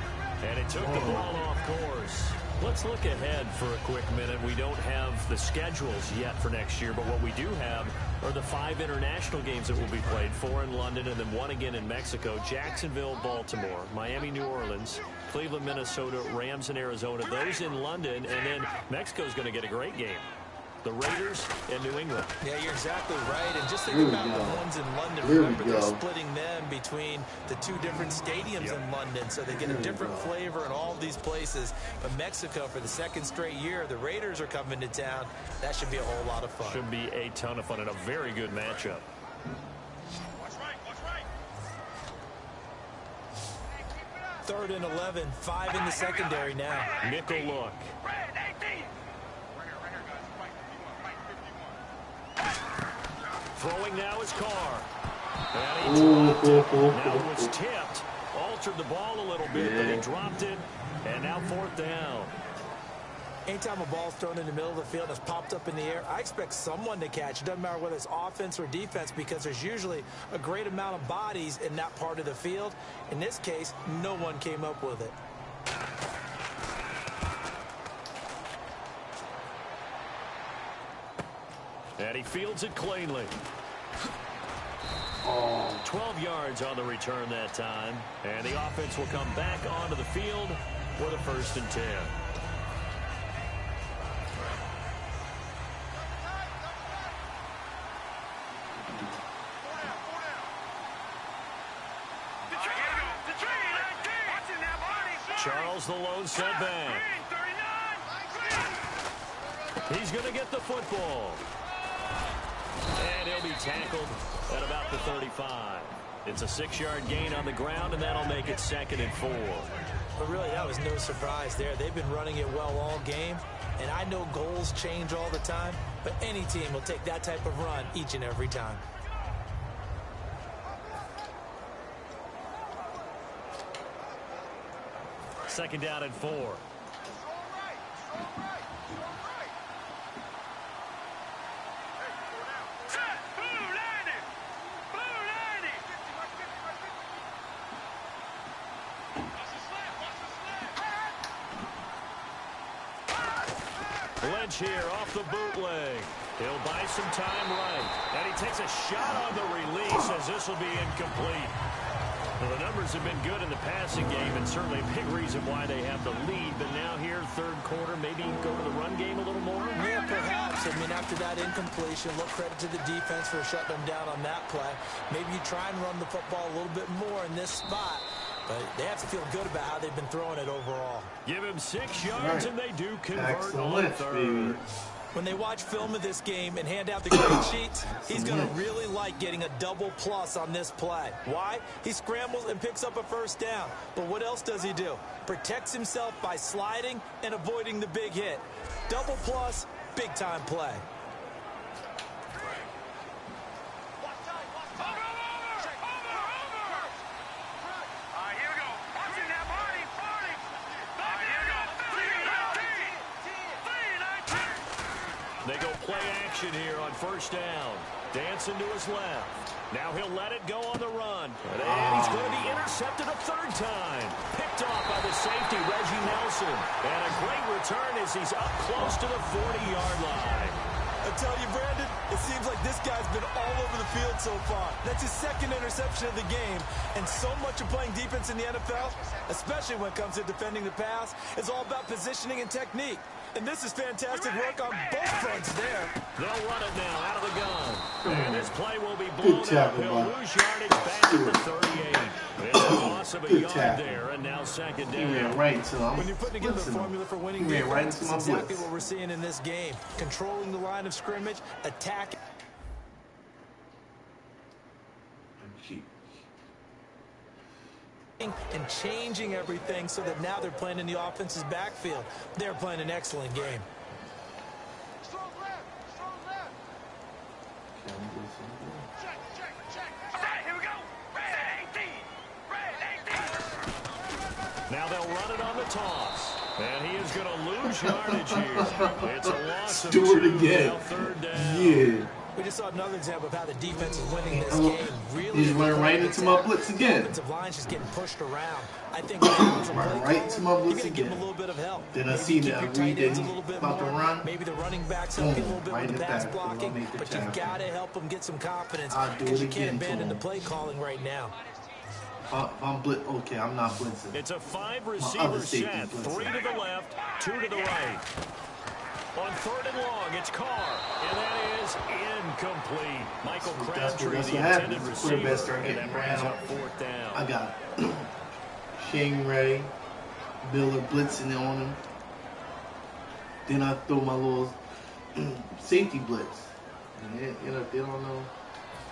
And it took the ball off course. Let's look ahead for a quick minute. We don't have the schedules yet for next year, but what we do have are the 5 international games that will be played, 4 in London and then 1 again in Mexico. Jacksonville, Baltimore, Miami, New Orleans, Cleveland, Minnesota, Rams in Arizona. Those in London, and then Mexico's going to get a great game. The Raiders and New England. Yeah, you're exactly right. And just think about the ones in London. Remember, they're splitting them between the 2 different stadiums in London, so they get a different flavor in all these places. But Mexico, for the 2nd straight year, the Raiders are coming to town. That should be a whole lot of fun. Should be a ton of fun and a very good matchup. Watch right. 3rd and 11, 5 in the secondary now. Nickel look. Throwing now is Carr. And he dropped it. Now it was tipped. Altered the ball a little bit, but he dropped it. And now 4th down. Anytime a ball's thrown in the middle of the field and it's popped up in the air, I expect someone to catch. It doesn't matter whether it's offense or defense, because there's usually a great amount of bodies in that part of the field. In this case, no one came up with it. And he fields it cleanly. 12 yards on the return that time. And the offense will come back onto the field with a 1st and 10. Charles, the lone setback. He's going to get the football. And he'll be tackled at about the 35. It's a 6-yard gain on the ground, and that'll make it 2nd and 4. But really, that was no surprise there. They've been running it well all game, and I know goals change all the time, but any team will take that type of run each and every time. Second down and 4. Lynch here off the bootleg. He'll buy some time right. And he takes a shot on the release as this will be incomplete. Well, the numbers have been good in the passing game, and certainly a big reason why they have the lead. But now here, 3rd quarter, maybe go to the run game a little more? Yeah, perhaps. I mean, after that incompletion, look, credit to the defense for shutting them down on that play. Maybe you try and run the football a little bit more in this spot. But they have to feel good about how they've been throwing it overall. Give him 6 yards, and they do convert on 3rd. When they watch film of this game and hand out the grade sheets, he's going to really like getting a double plus on this play. Why? He scrambles and picks up a 1st down. But what else does he do? Protects himself by sliding and avoiding the big hit. Double plus, big-time play. They go play action here on 1st down. Dancing to his left. Now he'll let it go on the run. And he's going to be intercepted a 3rd time. Picked off by the safety, Reggie Nelson. And a great return as he's up close to the 40-yard line. I tell you, Brandon, it seems like this guy's been all over the field so far. That's his 2nd interception of the game. And so much of playing defense in the NFL, especially when it comes to defending the pass, is all about positioning and technique. And this is fantastic work on both fronts there. They'll run it now out of the gun. And this play will be Good blown up. tackle, He'll lose yardage back at the 38. It's a loss of a Good yard tackle. there, and now second He down. ran right into him. When you put together the formula for winning He ran right defense, into it's my exactly blitz. what we're seeing in this game. Controlling the line of scrimmage, attacking. And changing everything so that now they're playing in the offense's backfield. They're playing an excellent game. Now they'll run it on the toss. And he is going to lose yardage here. It's a loss of 2. Again. Now third down. Yeah. We just saw another example of how the defense is winning this game. Really, He's running right into my blitz again. The offensive line's just getting pushed around. I think now as a play Right to my caller, blitz you're going to give again. him a little bit of help. Then I Maybe see keep that your read tight that ends a he's little bit about to more. run. Maybe the running backs help you a little bit Right with in the the pass backfield. I'll blocking, make the but you've tackle. got to help them get some confidence I'll do because it you can't again to abandon the him. play calling right now. If I'm blitz, okay, I'm not blitzing. It's a other 5-receiver safety set. blitzing. 3 to the left, 2 to the right. On 3rd and long, it's Carr. And that is incomplete. Michael Crabtree, That's the what intended happens. receiver. Quarterbacks start And getting that brings ran up 4th down. I got Shane Ray, Miller blitzing on him. Then I throw my little safety blitz. And they don't know.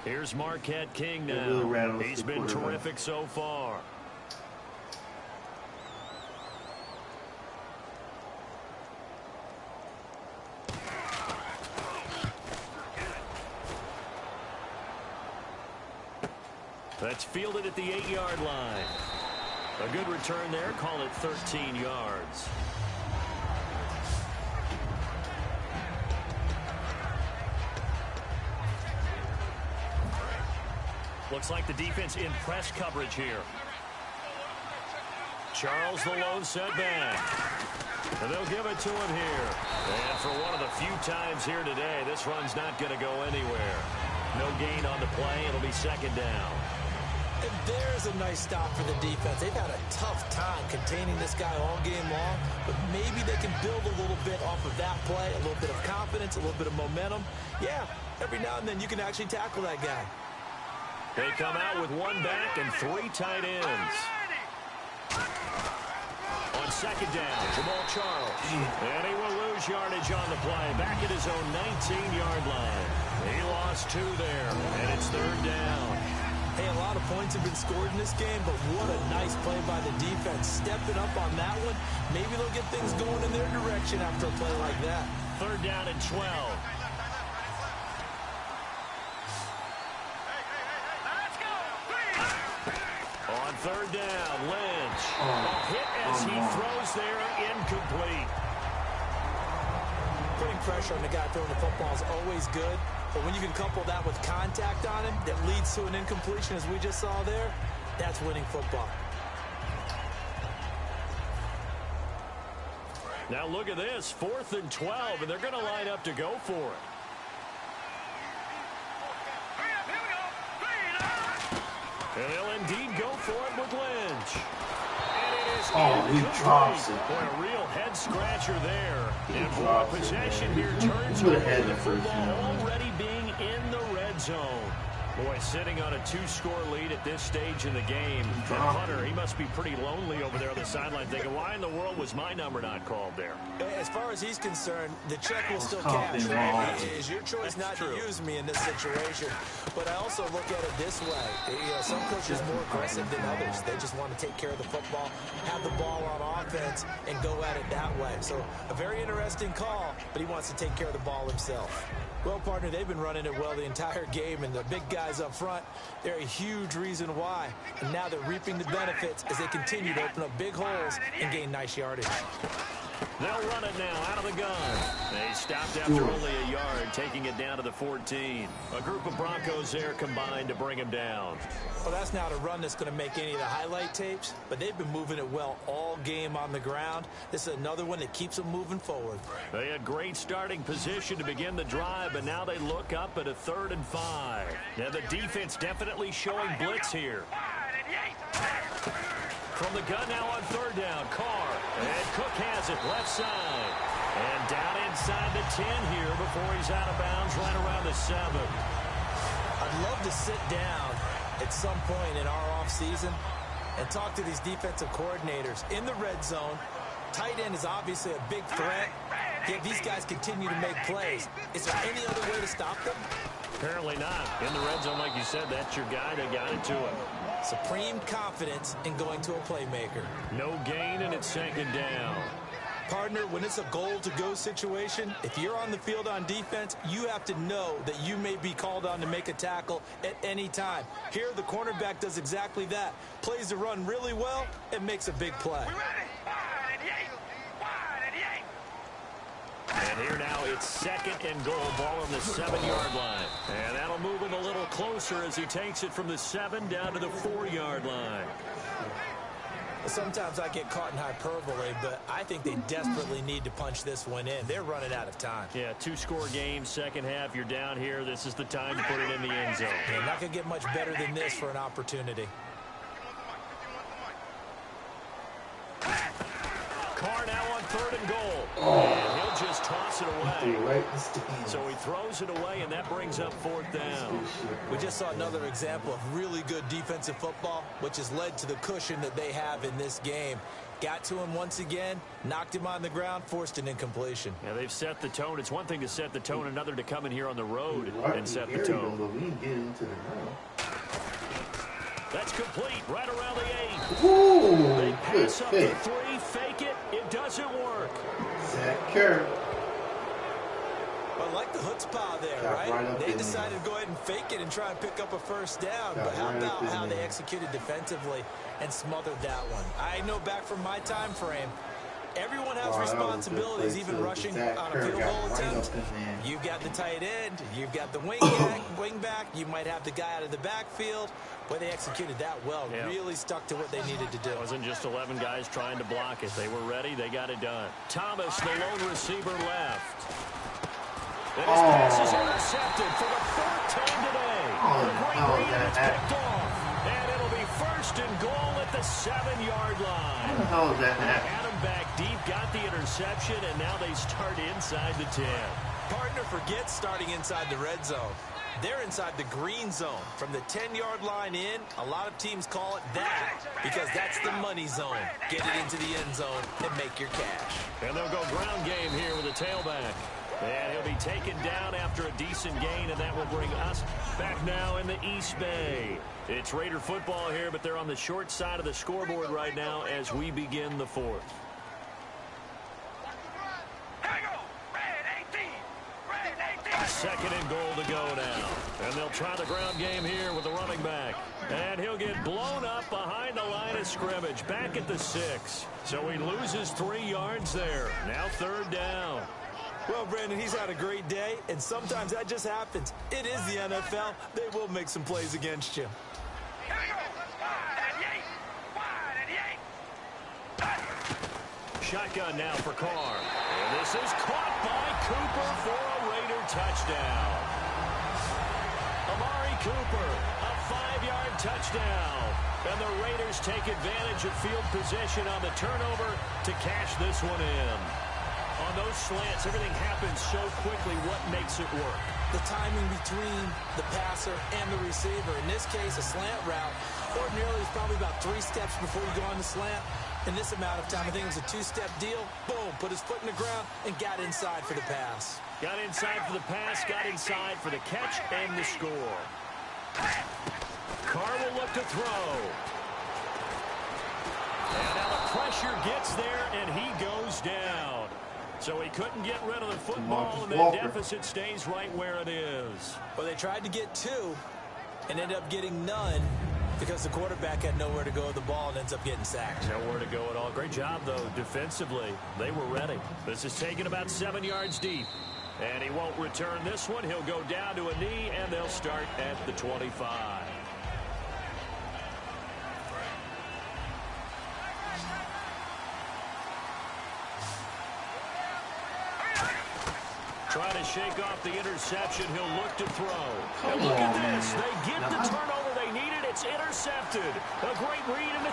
Here's Marquette King It really now. rattles He's the been quarterback. terrific so far. That's fielded at the 8-yard line. A good return there. Call it 13 yards. Looks like the defense in press coverage here. Charles the lone setback. And they'll give it to him here. And for one of the few times here today, this run's not going to go anywhere. No gain on the play. It'll be second down. And there's a nice stop for the defense. They've had a tough time containing this guy all game long, but maybe they can build a little bit off of that play, a little bit of confidence, a little bit of momentum. Yeah, every now and then you can actually tackle that guy. They come out with 1 back and 3 tight ends. On second down, Jamal Charles. And he will lose yardage on the play. Back at his own 19-yard line. He lost 2 there, and it's 3rd down. Hey, a lot of points have been scored in this game, but what a nice play by the defense. Stepping up on that one, maybe they'll get things going in their direction after a play like that. 3rd down and 12. On 3rd down, Lynch. A hit as he throws there, incomplete. Putting pressure on the guy throwing the football is always good, but when you can couple that with contact on him that leads to an incompletion, as we just saw there, that's winning football. Now look at this, 4th and 12, and they're going to line up to go for it. And they'll indeed go for it with Lynch. And it is he drops it. Boy, a real head-scratcher there. And boy, drops it, possession man. here turns He would've over had the the first football down. already being in the red zone. Boy, sitting on a 2-score lead at this stage in the game. And Hunter, he must be pretty lonely over there on the sideline thinking, why in the world was my number not called there? As far as he's concerned, the check will still confident cash, right? wrong. It is your choice not to use me in this situation. But I also look at it this way. Some coaches are more aggressive than others. They just want to take care of the football, have the ball on offense, and go at it that way. So a very interesting call, but he wants to take care of the ball himself. Well, partner, they've been running it well the entire game, and the big guys up front, they're a huge reason why. And now they're reaping the benefits as they continue to open up big holes and gain nice yardage. They'll run it now out of the gun. They stopped after only a yard, taking it down to the 14. A group of Broncos there combined to bring him down. Well, that's not a run that's going to make any of the highlight tapes, but they've been moving it well all game on the ground. This is another one that keeps them moving forward. They had great starting position to begin the drive, but now they look up at a 3rd and 5. Now the defense definitely showing blitz here. From the gun now on 3rd down, Carr. And Cook has it left side. And inside the 10 here before he's out of bounds right around the 7. I'd love to sit down at some point in our offseason and talk to these defensive coordinators in the red zone. Tight end is obviously a big threat. Yet these guys continue to make plays. Is there any other way to stop them? Apparently not. In the red zone, like you said, that's your guy. They got it to him. Supreme confidence in going to a playmaker. No gain, and it's second down. Partner, when it's a goal-to-go situation, if you're on the field on defense, you have to know that you may be called on to make a tackle at any time. Here, the cornerback does exactly that. Plays the run really well and makes a big play. And here now it's second and goal, ball on the 7-yard line. And that'll move him a little closer as he takes it from the 7 down to the 4-yard line. Sometimes I get caught in hyperbole, but I think they desperately need to punch this one in. They're running out of time. Yeah, 2-score game, second half, you're down here. This is the time to put it in the end zone. Yeah, not going to get much better than this for an opportunity. Carr now on 3rd and goal. And he'll just toss it away. So he throws it away, and that brings up 4th down. We just saw another example of really good defensive football, which has led to the cushion that they have in this game. Got to him once again, knocked him on the ground, forced an incompletion. Yeah, they've set the tone. It's one thing to set the tone, another to come in here on the road and set the tone. That's complete, right around the 8. Ooh, they pass up the 3, fake it. It doesn't work. Zach Kerr. I like the chutzpah there, right? They decided to go ahead and fake it and try and pick up a first down. But how about how they executed defensively and smothered that one? I know back from my time frame, everyone has responsibilities, even rushing on a field goal attempt. You've got the tight end, you've got the wing back, you might have the guy out of the backfield. Boy, they executed that well, really stuck to what they needed to do. It wasn't just 11 guys trying to block it. They were ready, they got it done. Thomas, the lone receiver, left. And his pass is intercepted for the 4th time today. The great read, and it's picked off. And it'll be 1st and goal at the 7-yard line. How the hell is that happening? Adam back deep, got the interception, and now they start inside the 10. Partner forgets starting inside the red zone. They're inside the green zone. From the 10-yard line in, a lot of teams call it that because that's the money zone. Get it into the end zone and make your cash. And they'll go ground game here with a tailback. And he'll be taken down after a decent gain, and that will bring us back now in the East Bay. It's Raider football here, but they're on the short side of the scoreboard right now as we begin the 4th. Second and goal to go now. And they'll try the ground game here with the running back. And he'll get blown up behind the line of scrimmage, back at the 6. So he loses 3 yards there. Now 3rd down. Well, Brandon, he's had a great day, and sometimes that just happens. It is the NFL. They will make some plays against you. Shotgun now for Carr. And this is caught by Cooper for a Raider touchdown. Amari Cooper, a 5-yard touchdown. And the Raiders take advantage of field position on the turnover to cash this one in. On those slants, everything happens so quickly. What makes it work? The timing between the passer and the receiver. In this case, a slant route. Ordinarily, it's probably about 3 steps before you go on the slant. In this amount of time, I think it was a 2-step deal. Boom, put his foot in the ground and got inside for the pass. Got inside for the pass, got inside for the catch and the score. Carr will look to throw. And now the pressure gets there, and he goes down. So he couldn't get rid of the football, and the deficit stays right where it is. Well, they tried to get 2 and ended up getting none because the quarterback had nowhere to go with the ball and ends up getting sacked. Nowhere to go at all. Great job, though, defensively. They were ready. This is taken about 7 yards deep. And he won't return this one. He'll go down to a knee, and they'll start at the 25. Trying to shake off the interception. He'll look to throw. And look at this. They get the turnover they needed. It's intercepted. A great read, and he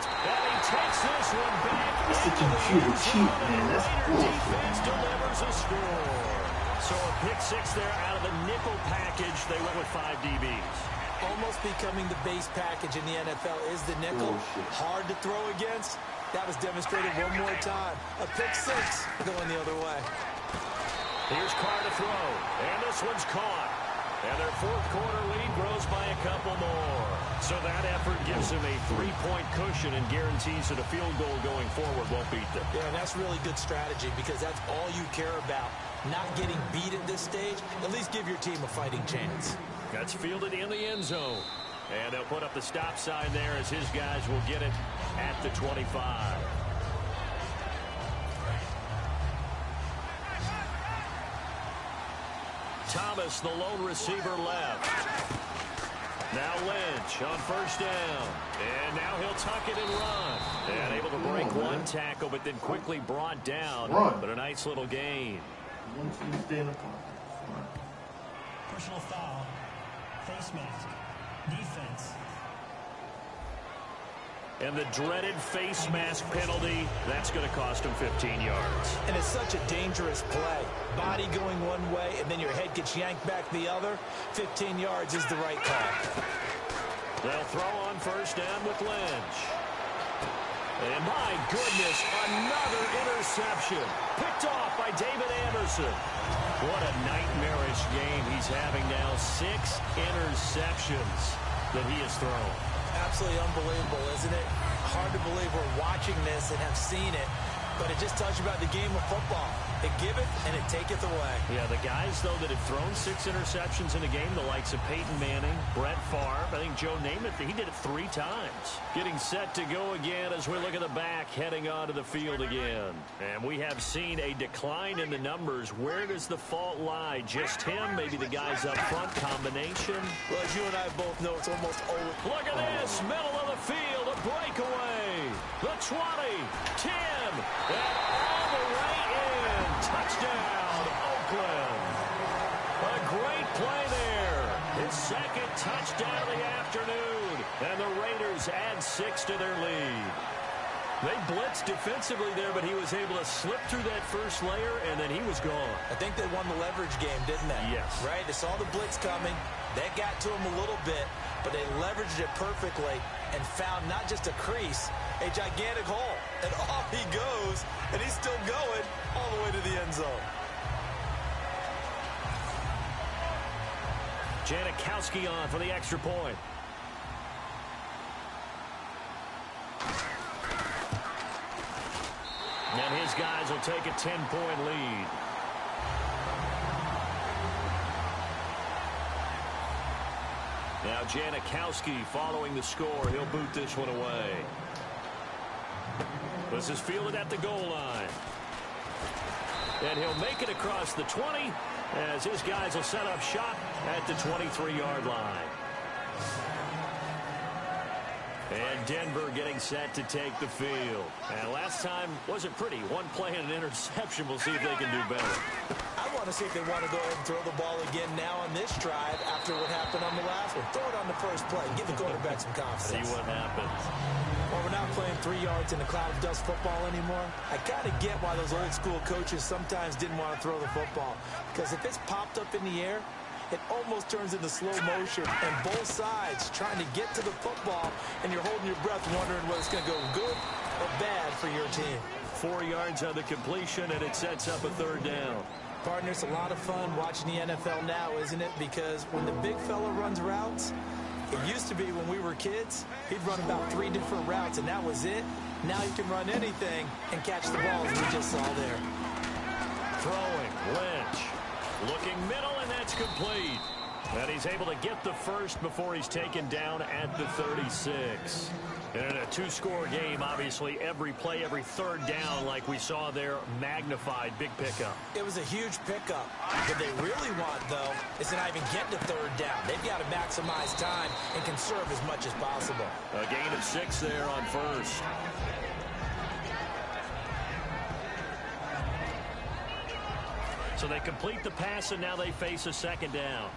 takes this one back. That's the computer cheat, man. That's bullshit. Defense delivers a score. So a pick six there out of the nickel package. They went with 5 DBs. Almost becoming the base package in the NFL is the nickel. Hard to throw against. That was demonstrated one more time. A pick six going the other way. Here's Carr to throw. And this one's caught. And their fourth quarter lead grows by a couple more. So that effort gives them a 3-point cushion and guarantees that a field goal going forward won't beat them. Yeah, and that's really good strategy because that's all you care about. Not getting beat at this stage. At least give your team a fighting chance. That's fielded in the end zone. And they'll put up the stop sign there as his guys will get it at the 25. Thomas, the lone receiver, left. Now Lynch on first down. And now he'll tuck it and run. And able to break one tackle, but then quickly brought down. But a nice little gain. Personal foul. Face mask. Defense. And the dreaded face mask penalty, that's going to cost him 15 yards. And it's such a dangerous play. Body going one way, and then your head gets yanked back the other. 15 yards is the right call. They'll throw on first down with Lynch. And my goodness, another interception. Picked off by David Anderson. What a nightmarish game he's having now. 6 interceptions that he has thrown. Absolutely unbelievable, isn't it? Hard to believe we're watching this and have seen it, but it just tells you about the game of football. It giveth and it taketh away. Yeah, the guys, though, that have thrown 6 interceptions in a game, the likes of Peyton Manning, Brett Favre, I think Joe Namath, he did it 3 times. Getting set to go again as we look at the back, heading onto the field again. And we have seen a decline in the numbers. Where does the fault lie? Just him? Maybe the guys up front? Combination? Well, as you and I both know, it's almost over. Look at this, middle of the field, a breakaway. The 20, 10, and all the way in. Touchdown, Oakland. A great play there. His second touchdown of the afternoon. And the Raiders add 6 to their lead. They blitzed defensively there, but he was able to slip through that first layer, and then he was gone. I think they won the leverage game, didn't they? Yes. Right? They saw the blitz coming. That got to him a little bit, but they leveraged it perfectly and found not just a crease, a gigantic hole. And off he goes, and he's still going all the way to the end zone. Janikowski on for the extra point. And his guys will take a 10-point lead. Now Janikowski following the score. He'll boot this one away. This is fielded at the goal line. And he'll make it across the 20 as his guys will set up shop at the 23-yard line. And Denver getting set to take the field. And last time wasn't pretty. One play and an interception. We'll see if they can do better. I want to see if they want to go ahead and throw the ball again now on this drive after what happened on the last one. Throw it on the first play. Give the quarterback some confidence. See what happens. Well, we're not playing 3 yards in a cloud of dust football anymore. I kind of get why those old school coaches sometimes didn't want to throw the football. Because if it's popped up in the air, it almost turns into slow motion, and both sides trying to get to the football, and you're holding your breath wondering whether it's going to go good or bad for your team. 4 yards on the completion, and it sets up a third down. Partner, it's a lot of fun watching the NFL now, isn't it? Because when the big fella runs routes, it used to be when we were kids, he'd run about 3 different routes, and that was it. Now he can run anything and catch the ball, as we just saw there. Throwing, Lynch. Looking middle, and that's complete. And he's able to get the first before he's taken down at the 36. And in a 2-score game, obviously, every play, every third down, like we saw there, magnified, big pickup. It was a huge pickup. What they really want, though, is to not even get to third down. They've got to maximize time and conserve as much as possible. A gain of 6 there on first. So they complete the pass, and now they face a second down.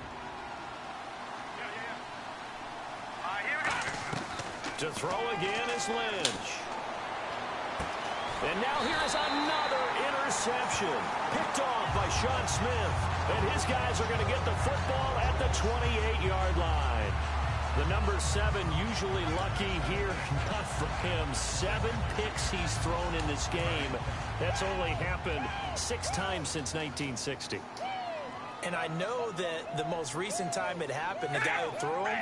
To throw again is Lynch. And now here's another interception. Picked off by Sean Smith, and his guys are going to get the football at the 28-yard line. The number 7 usually lucky here, not for him. 7 picks he's thrown in this game. That's only happened 6 times since 1960. And I know that the most recent time it happened, the guy who threw him,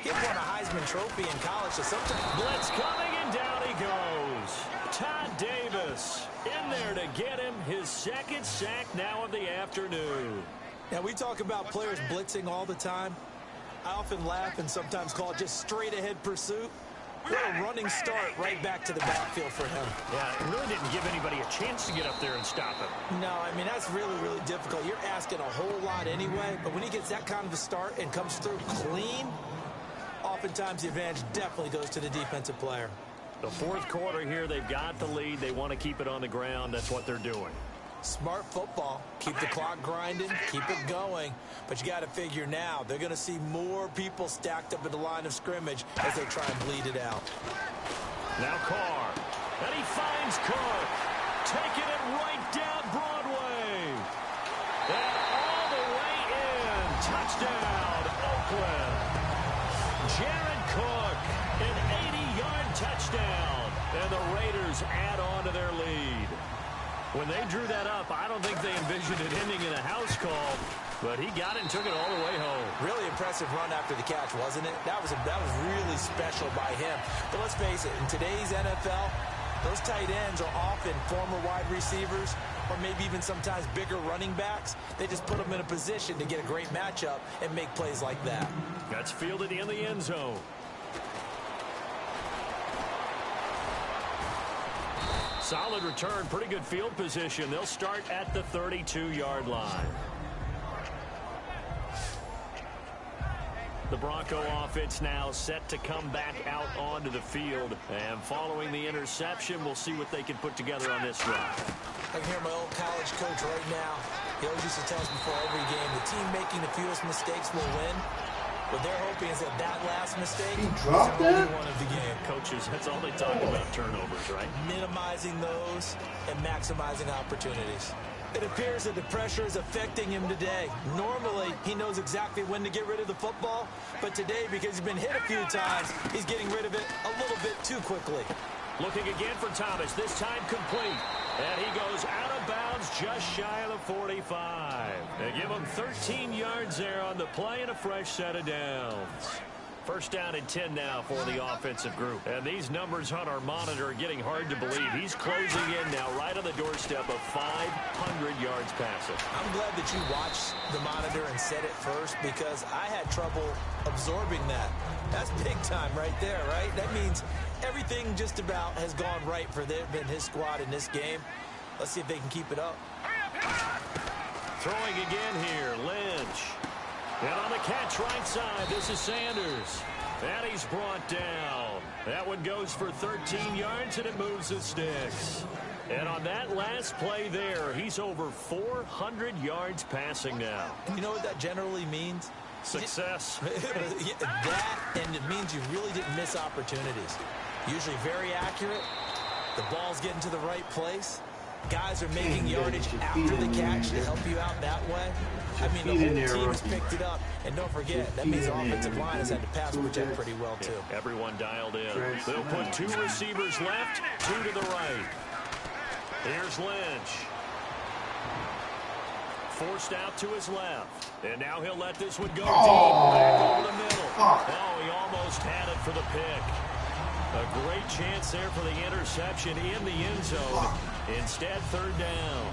he won a Heisman Trophy in college. So sometimes blitz coming, and down he goes. Todd Davis in there to get him his 2nd sack now of the afternoon. Now, we talk about players blitzing all the time. I often laugh and sometimes call it just straight-ahead pursuit. What a running start right back to the backfield for him. Yeah, it really didn't give anybody a chance to get up there and stop him. No, I mean, that's really, really difficult. You're asking a whole lot anyway, but when he gets that kind of a start and comes through clean, oftentimes the advantage definitely goes to the defensive player. The 4th quarter here, they've got the lead. They want to keep it on the ground. That's what they're doing. Smart football. Keep the clock grinding, keep it going. But you got to figure now, they're going to see more people stacked up at the line of scrimmage as they try and bleed it out. Now Carr, and he finds Cook, taking it right down Broadway. And all the way in. Touchdown, Oakland. Jared Cook, an 80-yard touchdown. And the Raiders add on to their lead. When they drew that up, I don't think they envisioned it ending in a house call, but he got it and took it all the way home. Really impressive run after the catch, wasn't it? That was really special by him. But let's face it, in today's NFL, those tight ends are often former wide receivers or maybe even sometimes bigger running backs. They just put them in a position to get a great matchup and make plays like that. That's fielded in the end zone. Solid return, pretty good field position. They'll start at the 32-yard line. The Bronco offense now set to come back out onto the field. And following the interception, we'll see what they can put together on this drive. I can hear my old college coach right now. He always used to tell us before every game, the team making the fewest mistakes will win. What they're hoping is that last mistake he dropped that? One of the game. Coaches, that's all they talk about, turnovers, right? Minimizing those and maximizing opportunities. It appears that the pressure is affecting him today. Normally, he knows exactly when to get rid of the football, but today, because he's been hit a few times, he's getting rid of it a little bit too quickly. Looking again for Thomas, this time complete. And he goes out of bounds just shy of the 45. They give him 13 yards there on the play and a fresh set of downs. First down and 10 now for the offensive group. And these numbers on our monitor are getting hard to believe. He's closing in now right on the doorstep of 500 yards passing. I'm glad that you watched the monitor and said it first because I had trouble absorbing that. That's big time right there, right? That means everything just about has gone right for them and his squad in this game. Let's see if they can keep it up. Throwing again here, Lynch. And on the catch right side, this is Sanders. And he's brought down. That one goes for 13 yards, and it moves the sticks. And on that last play there, he's over 400 yards passing now. And you know what that generally means? Success. That, and it means you really didn't miss opportunities. Usually very accurate. The ball's getting to the right place. Guys are making yardage after the catch to help you out that way. I mean, the whole team has picked it up. And don't forget, that means the offensive line has had to pass protect pretty well, too. Yeah, everyone dialed in. They'll put 2 receivers left, 2 to the right. Here's Lynch. Forced out to his left. And now he'll let this one go deep. Back over the middle. Oh, he almost had it for the pick. A great chance there for the interception in the end zone. Instead, third down.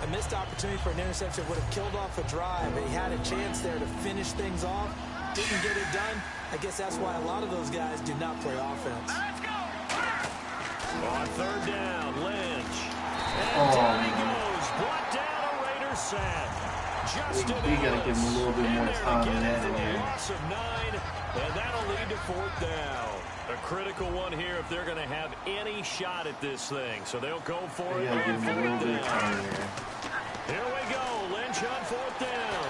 A missed opportunity for an interception would have killed off a drive, but he had a chance there to finish things off. Didn't get it done. I guess that's why a lot of those guys do not play offense. On third down, Lynch. And down he goes. Brought down a Raider sack. Justin We got to give him a little bit more time than that in there. Loss of 9, and that'll lead to fourth down. A critical one here if they're going to have any shot at this thing. So they'll go for it on fourth down. Here we go. Lynch on fourth down.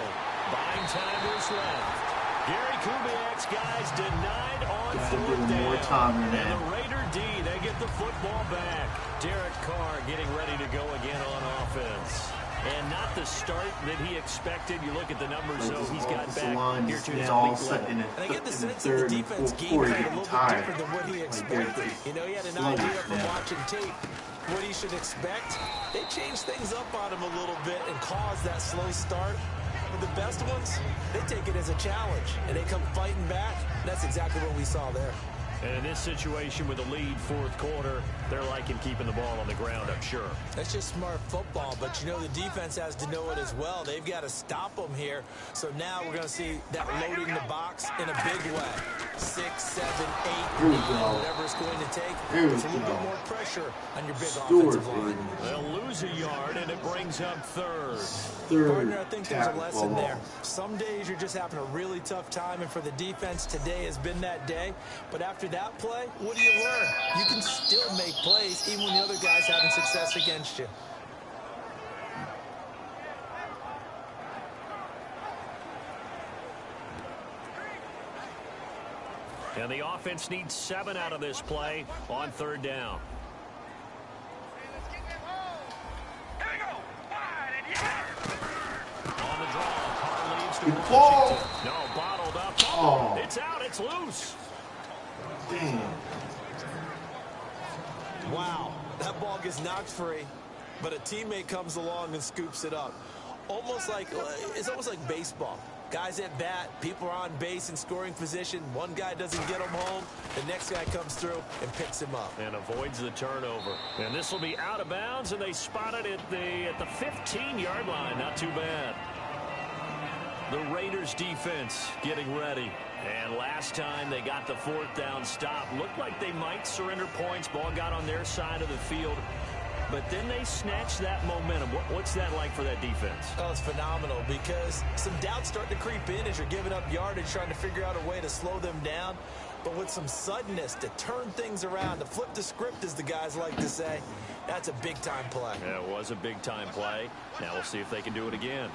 Buying time to his left. Gary Kubiak's guys denied on fourth down. And the Raider D, they get the football back. Derek Carr getting ready to go again on offense. And not the start that he expected. You look at the numbers, so he's got back here to his all elite set level. in And I get the sense that third the and defense game fourth plan a getting little bit tired. different than what he expected. You know, he had an idea from watching tape what he should expect. They changed things up on him a little bit and caused that slow start. But the best ones, they take it as a challenge, and they come fighting back. That's exactly what we saw there. And in this situation with a lead fourth quarter, they're liking keeping the ball on the ground, I'm sure. That's just smart football, but you know the defense has to know it as well. They've got to stop them here. So now we're going to see that loading the box in a big way. 6, 7, 8, 9, whatever it's going to take. It's a little bit more pressure on your big offensive line. They'll lose a yard, and it brings up third. Partner, I think there's a lesson there. Some days you're just having a really tough time, and for the defense, today has been that day. But after that play, what do you learn? You can still make plays even when the other guy's having success against you. And the offense needs 7 out of this play on third down. On the draw, Carr leads to Washington. No, bottled up. Oh. It's out. It's loose. Damn. Wow, that ball gets knocked free, but a teammate comes along and scoops it up. It's almost like baseball. Guys at bat, people are on base in scoring position. One guy doesn't get him home. The next guy comes through and picks him up. And avoids the turnover. And this will be out of bounds, and they spot it at the 15-yard line. Not too bad. The Raiders defense getting ready. And last time they got the fourth down stop. Looked like they might surrender points. Ball got on their side of the field. But then they snatched that momentum. What's that like for that defense? Oh, it's phenomenal because some doubts start to creep in as you're giving up yardage, trying to figure out a way to slow them down. But with some suddenness to turn things around, to flip the script, as the guys like to say, that's a big-time play. Yeah, it was a big-time play. Now we'll see if they can do it again.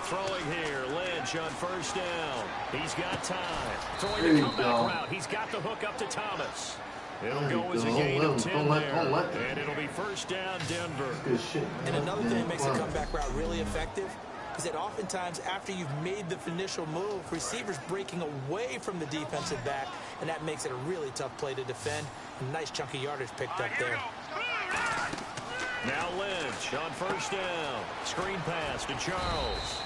Throwing here, Lynch on first down. He's got time. Throwing the comeback route. He's got the hook up to Thomas. It'll go as a gain of 10 there. And it'll be first down, Denver. And another thing that makes a comeback route really effective is that oftentimes after you've made the initial move, receivers breaking away from the defensive back, and that makes it a really tough play to defend. A nice chunk of yardage picked up there. Now Lynch on first down. Screen pass to Charles.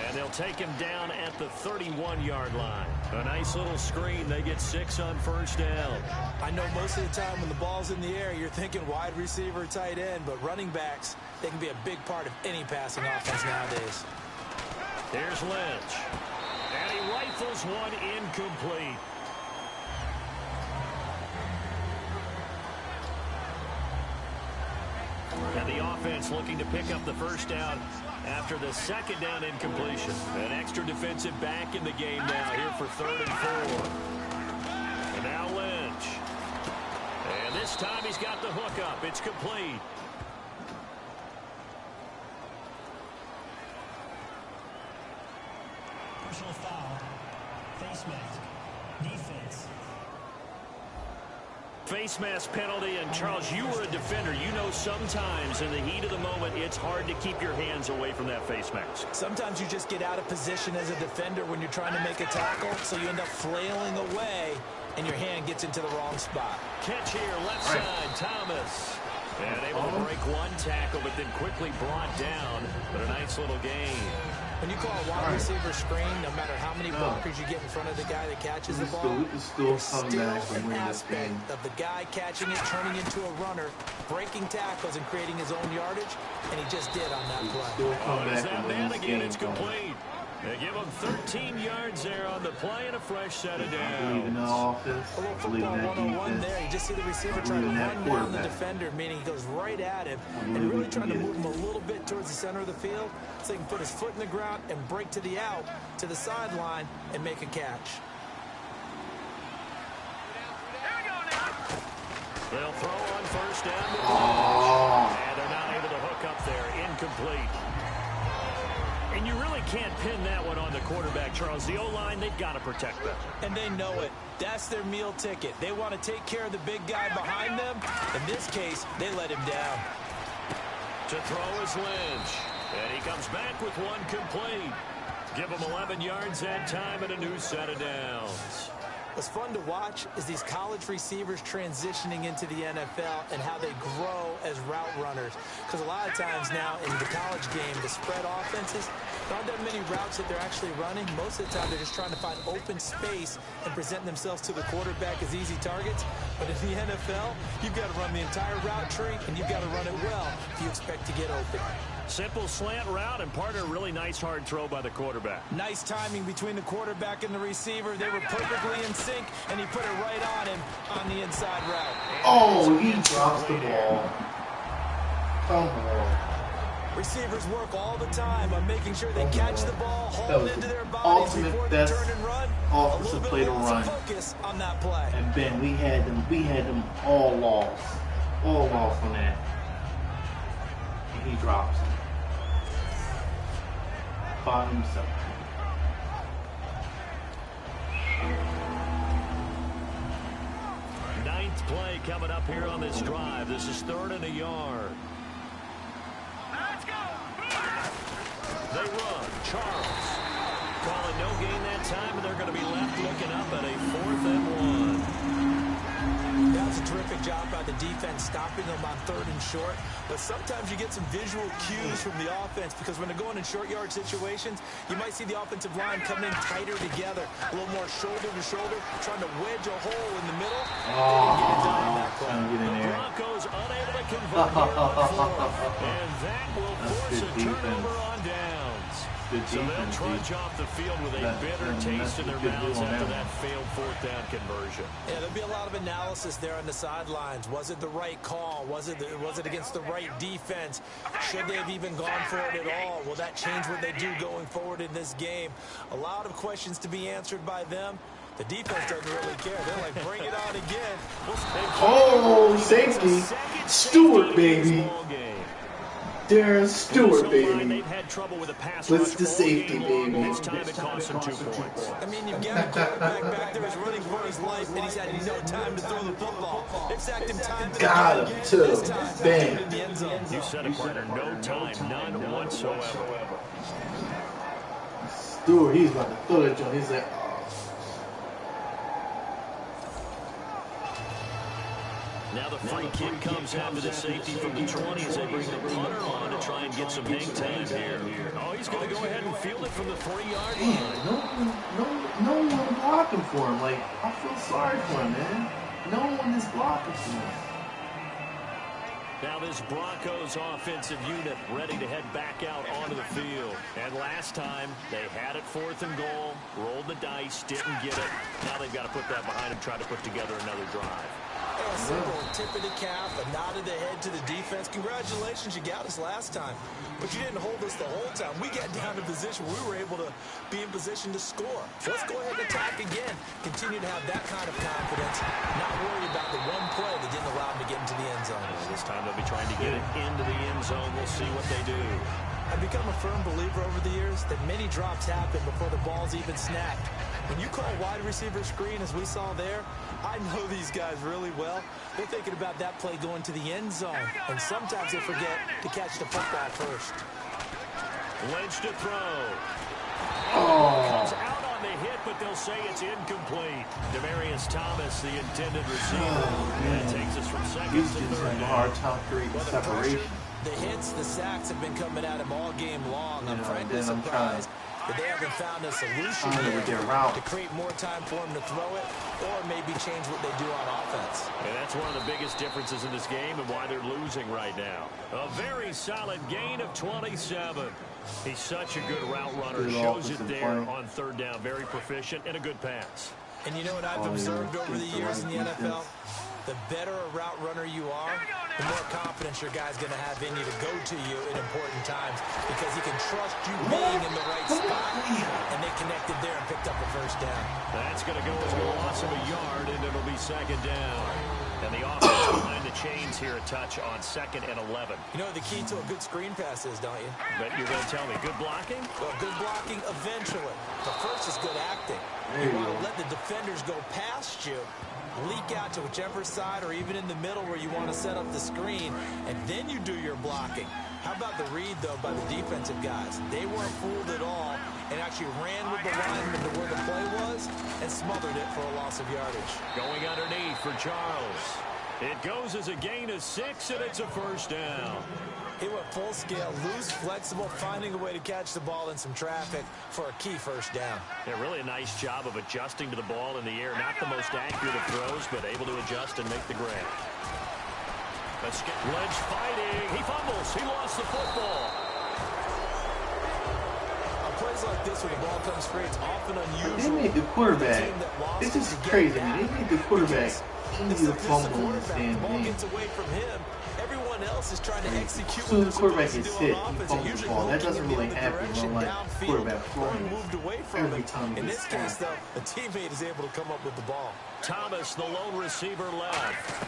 And they'll take him down at the 31-yard line. A nice little screen. They get 6 on first down. I know most of the time when the ball's in the air, you're thinking wide receiver, tight end, but running backs, they can be a big part of any passing offense nowadays. Here's Lynch. And he rifles one incomplete. And the offense looking to pick up the first down after the second down incompletion. An extra defensive back in the game now here for 3rd and 4. And now Lynch. And this time he's got the hook up. It's complete. Personal foul. Face mask. Defense. Face mask penalty, and Charles, you were a defender. You know sometimes in the heat of the moment, it's hard to keep your hands away from that face mask. Sometimes you just get out of position as a defender when you're trying to make a tackle, so you end up flailing away, and your hand gets into the wrong spot. Catch here, left side, Thomas. And able to break one tackle, but then quickly brought down. But a nice little gain. When you call a wide receiver screen, no matter how many blockers you get in front of the guy that catches the ball, we can still come back and an win this aspect game. of the guy catching it, turning into a runner, breaking tackles, and creating his own yardage, and he just did on that play. Still come Is back that and win man this again? game. It's complete. They give him 13 yards there on the play and a fresh set of I believe in the downs. offense. A little I believe in football that 101 defense. there. You just see the receiver I trying to believe in that run down the quarterback. defender, meaning he goes right at him, I and believe really we trying to can get move him a little bit towards the center of the field so he can put his foot in the ground and break to the out, to the sideline, and make a catch. They'll throw on first down. And they're not able to hook up there. Incomplete. And you really can't pin that one on the quarterback, Charles. The O-line, they've got to protect them. And they know it. That's their meal ticket. They want to take care of the big guy behind them. In this case, they let him down. To throw is Lynch. And he comes back with one complete. Give him 11 yards that time and a new set of downs. What's fun to watch is these college receivers transitioning into the NFL and how they grow as route runners. Because a lot of times now in the college game, the spread offenses, there aren't that many routes that they're actually running. Most of the time, they're just trying to find open space and present themselves to the quarterback as easy targets. But in the NFL, you've got to run the entire route tree, and you've got to run it well if you expect to get open. Simple slant route, and part of a really nice hard throw by the quarterback. Nice timing between the quarterback and the receiver. They were perfectly in sync, and he put it right on him on the inside route. Oh, he drops the ball. Come on. Receivers work all the time on making sure they catch the ball, hold into their bodies before they turn and run. Offensive play to run. Focus on that play. And Ben, we had them all lost on that. And he drops it by himself. Ninth play coming up here on this drive. This is 3rd and a yard. They run. Charles calling no gain that time, and they're going to be left looking up at a 4th and 1. That was a terrific job by the defense stopping them on 3rd and short. But sometimes you get some visual cues from the offense because when they're going in short yard situations, you might see the offensive line come in tighter together, a little more shoulder to shoulder, trying to wedge a hole in the middle. The Broncos unable to convert here on 4th, and that will force a turnover on downs. So they'll trudge off the field with a bitter taste in their mouths after that failed 4th down conversion. Yeah, there'll be a lot of analysis there on the sidelines. Was it the right call? Was it against the right defense? Should they have even gone for it at all? Will that change what they do going forward in this game? A lot of questions to be answered by them. The defense doesn't really care. They're like, bring it on again. Oh, safety. Stewart, baby. Darren Stewart, baby. Blitz the safety, baby. This time it cost him 2 points. I mean, you've got a quarterback back there who's running for his life, and he's had no time to throw the football. They've sacked him time and got him, too. Bang. You said it, partner. No time. None whatsoever. Stewart, he's about to throw that joint. He's like, now the free kick comes after the safety from the 20 as they bring the punter on to try and get some hang time here. Oh, he's going to go ahead and field it from the 3-yard line. No one blocking for him. Like, I feel sorry for him, man. No one is blocking for him. Now this Broncos offensive unit ready to head back out onto the field. And last time, they had it 4th and goal, rolled the dice, didn't get it. Now they've got to put that behind them, try to put together another drive. A simple tip of the cap, a nod of the head to the defense. Congratulations, you got us last time. But you didn't hold us the whole time. We got down to position. We were able to be in position to score. So let's go ahead and attack again. Continue to have that kind of confidence. Not worried about the one play that didn't allow them to get into the end zone. This time they'll be trying to get it into the end zone. We'll see what they do. I've become a firm believer over the years that many drops happen before the ball's even snapped. When you call wide receiver screen, as we saw there, I know these guys really well. They're thinking about that play going to the end zone. And sometimes they forget to catch the football first. Lynch to throw. Oh. Comes out on the hit, but they'll say it's incomplete. Demaryius Thomas, the intended receiver. And it takes us from second He's to just third having a down. hard time creating separation. The hits, the sacks have been coming at him all game long. I'm frankly then I'm surprised that they haven't found a solution with their here route to create more time for him to throw it or maybe change what they do on offense. And that's one of the biggest differences in this game and why they're losing right now. A very solid gain of 27. He's such a good route runner. Shows it there on 3rd down. Very proficient and a good pass. And you know what I've observed over the years in the NFL? The better a route runner you are, the more confidence your guy's going to have in you to go to you in important times because he can trust you being in the right spot, and they connected there and picked up a 1st down. That's going to go as a loss of a yard, and it'll be 2nd down. And the offense behind the chains here a touch on 2nd and 11. You know what the key to a good screen pass is, don't you? But you're going to tell me, good blocking? Well, good blocking eventually. But first is good acting. You want to let the defenders go past you, leak out to whichever side or even in the middle where you want to set up the screen, and then you do your blocking. How about the read, though, by the defensive guys? They weren't fooled at all and actually ran with the lineman to where the play was and smothered it for a loss of yardage. Going underneath for Charles. It goes as a gain of 6, and it's a first down. He went full scale, loose, flexible, finding a way to catch the ball in some traffic for a key first down. Yeah, really a nice job of adjusting to the ball in the air. Not the most accurate of throws, but able to adjust and make the grab. Lynch fighting. He fumbles. He lost the football. On plays like this where the ball comes free, it's often unusual. They made the quarterback. This is crazy. I mean, they made the quarterback easy to fumble in this damn the ball game. gets away from him. Everyone else is trying to execute So what the they're quarterback supposed is to do hit. on He offense. fumbles the Usually ball. That looking doesn't in the really other happen direction, when like downfield, quarterback or throwing moved away from every him. time he In gets this case, tapped. though, a teammate is able to come up with the ball. Thomas, the lone receiver, left.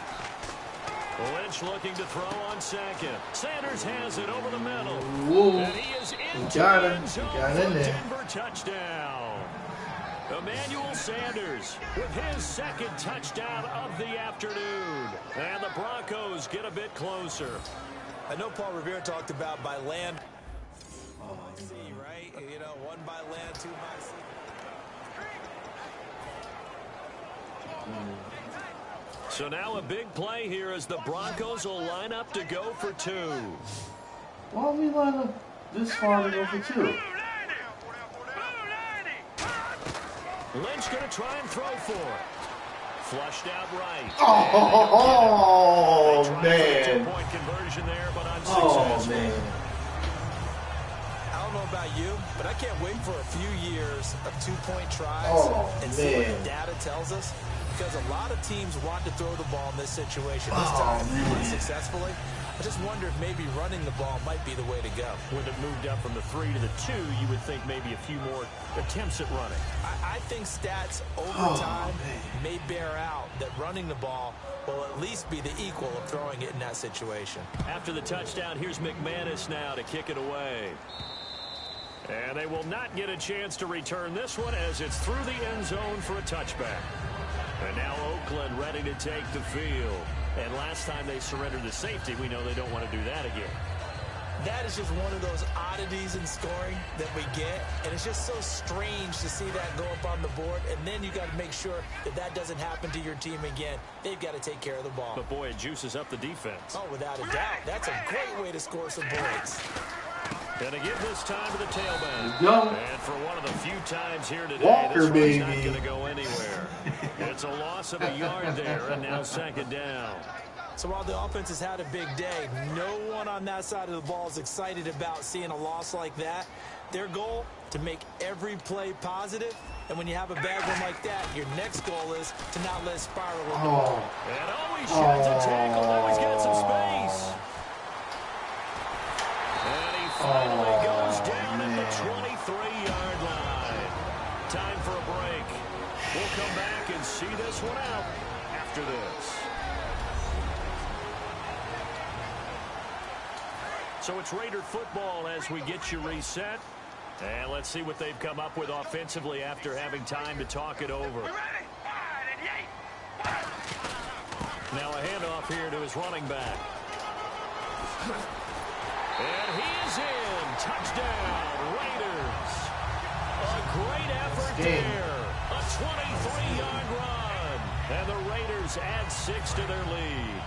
Lynch looking to throw on 2nd. Sanders has it over the middle. Whoa. And he is into got the him. end zone He got for in there. Denver touchdown. Emmanuel Sanders with his 2nd touchdown of the afternoon. And the Broncos get a bit closer. I know Paul Revere talked about by land, by sea, right? You know, 1 by land, 2 by sea. So now a big play here as the Broncos will line up to go for 2. Why don't we line up this far to go for 2? Lynch going to try and throw for it. Flushed out right. Oh, man. 2-point conversion there, but Oh, unsuccessful. man. I don't know about you, but I can't wait for a few years of 2-point tries and Oh, see what man. the data tells us. Because a lot of teams want to throw the ball in this situation. This Oh, time, man. unsuccessfully. I just wonder if maybe running the ball might be the way to go. With it moved up from the 3 to the 2, you would think maybe a few more attempts at running. I think stats over time may bear out that running the ball will at least be the equal of throwing it in that situation. After the touchdown, here's McManus now to kick it away. And they will not get a chance to return this one as it's through the end zone for a touchback. And now Oakland ready to take the field. And last time they surrendered the safety, we know they don't want to do that again. That is just one of those oddities in scoring that we get, and it's just so strange to see that go up on the board, and then you got to make sure that that doesn't happen to your team again. They've got to take care of the ball. But boy, it juices up the defense. Oh, without a doubt. That's a great way to score some points. Going to give this time to the tailback. Go. And for one of the few times here today, Walker, this one's not baby. going to go anywhere. It's a loss of a yard there, and now 2nd down. So while the offense has had a big day, no one on that side of the ball is excited about seeing a loss like that. Their goal, to make every play positive. And when you have a bad one like that, your next goal is to not let it spiral into Oh. And always sheds a tackle. Now he's got some space. And he finally goes down at the 23-yard line. Time for a break. We'll come back and see this one out after this. So it's Raider football as we get you reset. And let's see what they've come up with offensively after having time to talk it over. Now a handoff here to his running back. And he is in. Touchdown, Raiders. A great effort there. A 23-yard run. And the Raiders add 6 to their lead.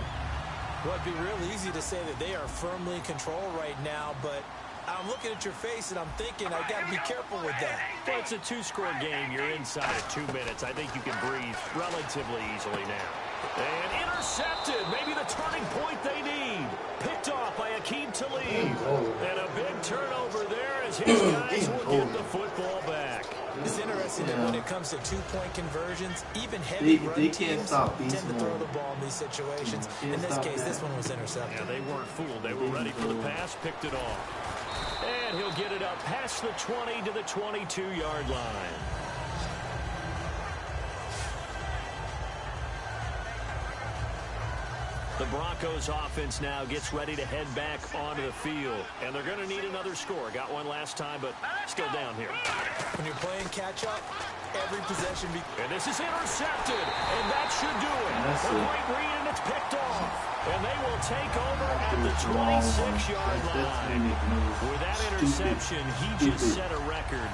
Well, it'd be real easy to say that they are firmly in control right now, but I'm looking at your face and I'm thinking I've got to be careful with that. Well, it's a 2-score game. You're inside of 2 minutes. I think you can breathe relatively easily now. And intercepted. Maybe the turning point they need. Picked off by Akeem Talib. And a big turnover there as his guys will get the football back. It's interesting that when it comes to 2-point conversions, even heavy run can't teams stop tend to beating throw them. the ball in these situations. Can't In this stop case, that. this one was intercepted. Yeah, they weren't fooled. They were ready for the pass, picked it off. And he'll get it up past the 20 to the 22-yard line. The Broncos offense now gets ready to head back onto the field. And they're going to need another score. Got one last time, but still down here. When you're playing catch-up, every possession... And this is intercepted. And that should do it. A great read, and it's picked off. And they will take over at the 26-yard line. With that interception, he just set a record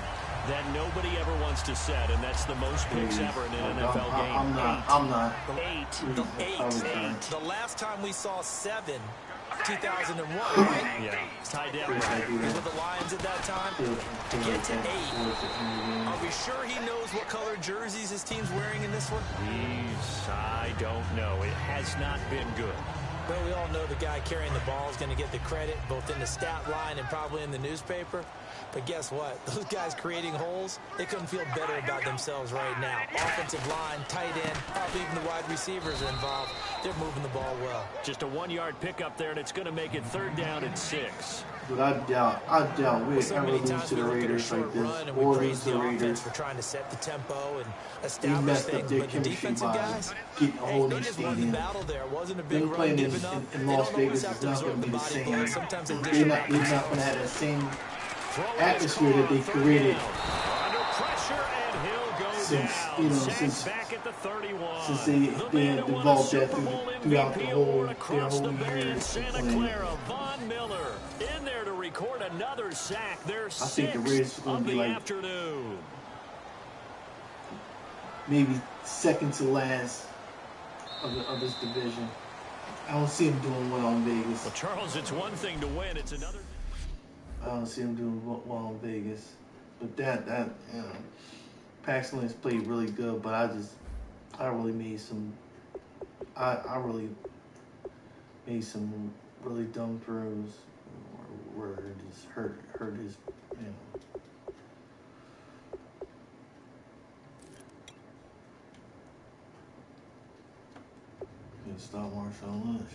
that nobody ever wants to set, and that's the most picks ever in an NFL game. I'm not. Eight. The last time we saw 7, 2001, right? Yeah, tied down. With the Lions at that time. To get to 8. Are we sure he knows what color jerseys his team's wearing in this one? I don't know. It has not been good. Well, we all know the guy carrying the ball is going to get the credit, both in the stat line and probably in the newspaper. But guess what? Those guys creating holes, they couldn't feel better about themselves right now. Offensive line, tight end, probably even the wide receivers are involved. They're moving the ball well. Just a 1-yard pickup there, and it's going to make it 3rd down and 6. But I doubt we'll ever lose to the Raiders like this. Or lose to the Raiders. For trying to set the tempo and They establish messed up things. their But the chemistry defensive by guys, getting a whole new they just won the stadium. battle there. It wasn't a big Them run playing given up. in They Las don't always Vegas have is to not absorb going to be the body same. blows. Sometimes they dish They're it not out going to have that same atmosphere that they created Under pressure, and he'll go since back at the 31. since they developed that throughout the whole year of Santa playing. Clara, Von Miller in there to record another sack. They're I think the Raiders are going to be like afternoon. maybe second to last of this division. I don't see them doing well in Vegas. Well, Charles, it's one thing to win. It's another. I don't see them doing well in Vegas. But that you know, Paxton has played really good. But I really made some really dumb throws where it just hurt his, you know. Gonna stop Marshawn Lynch.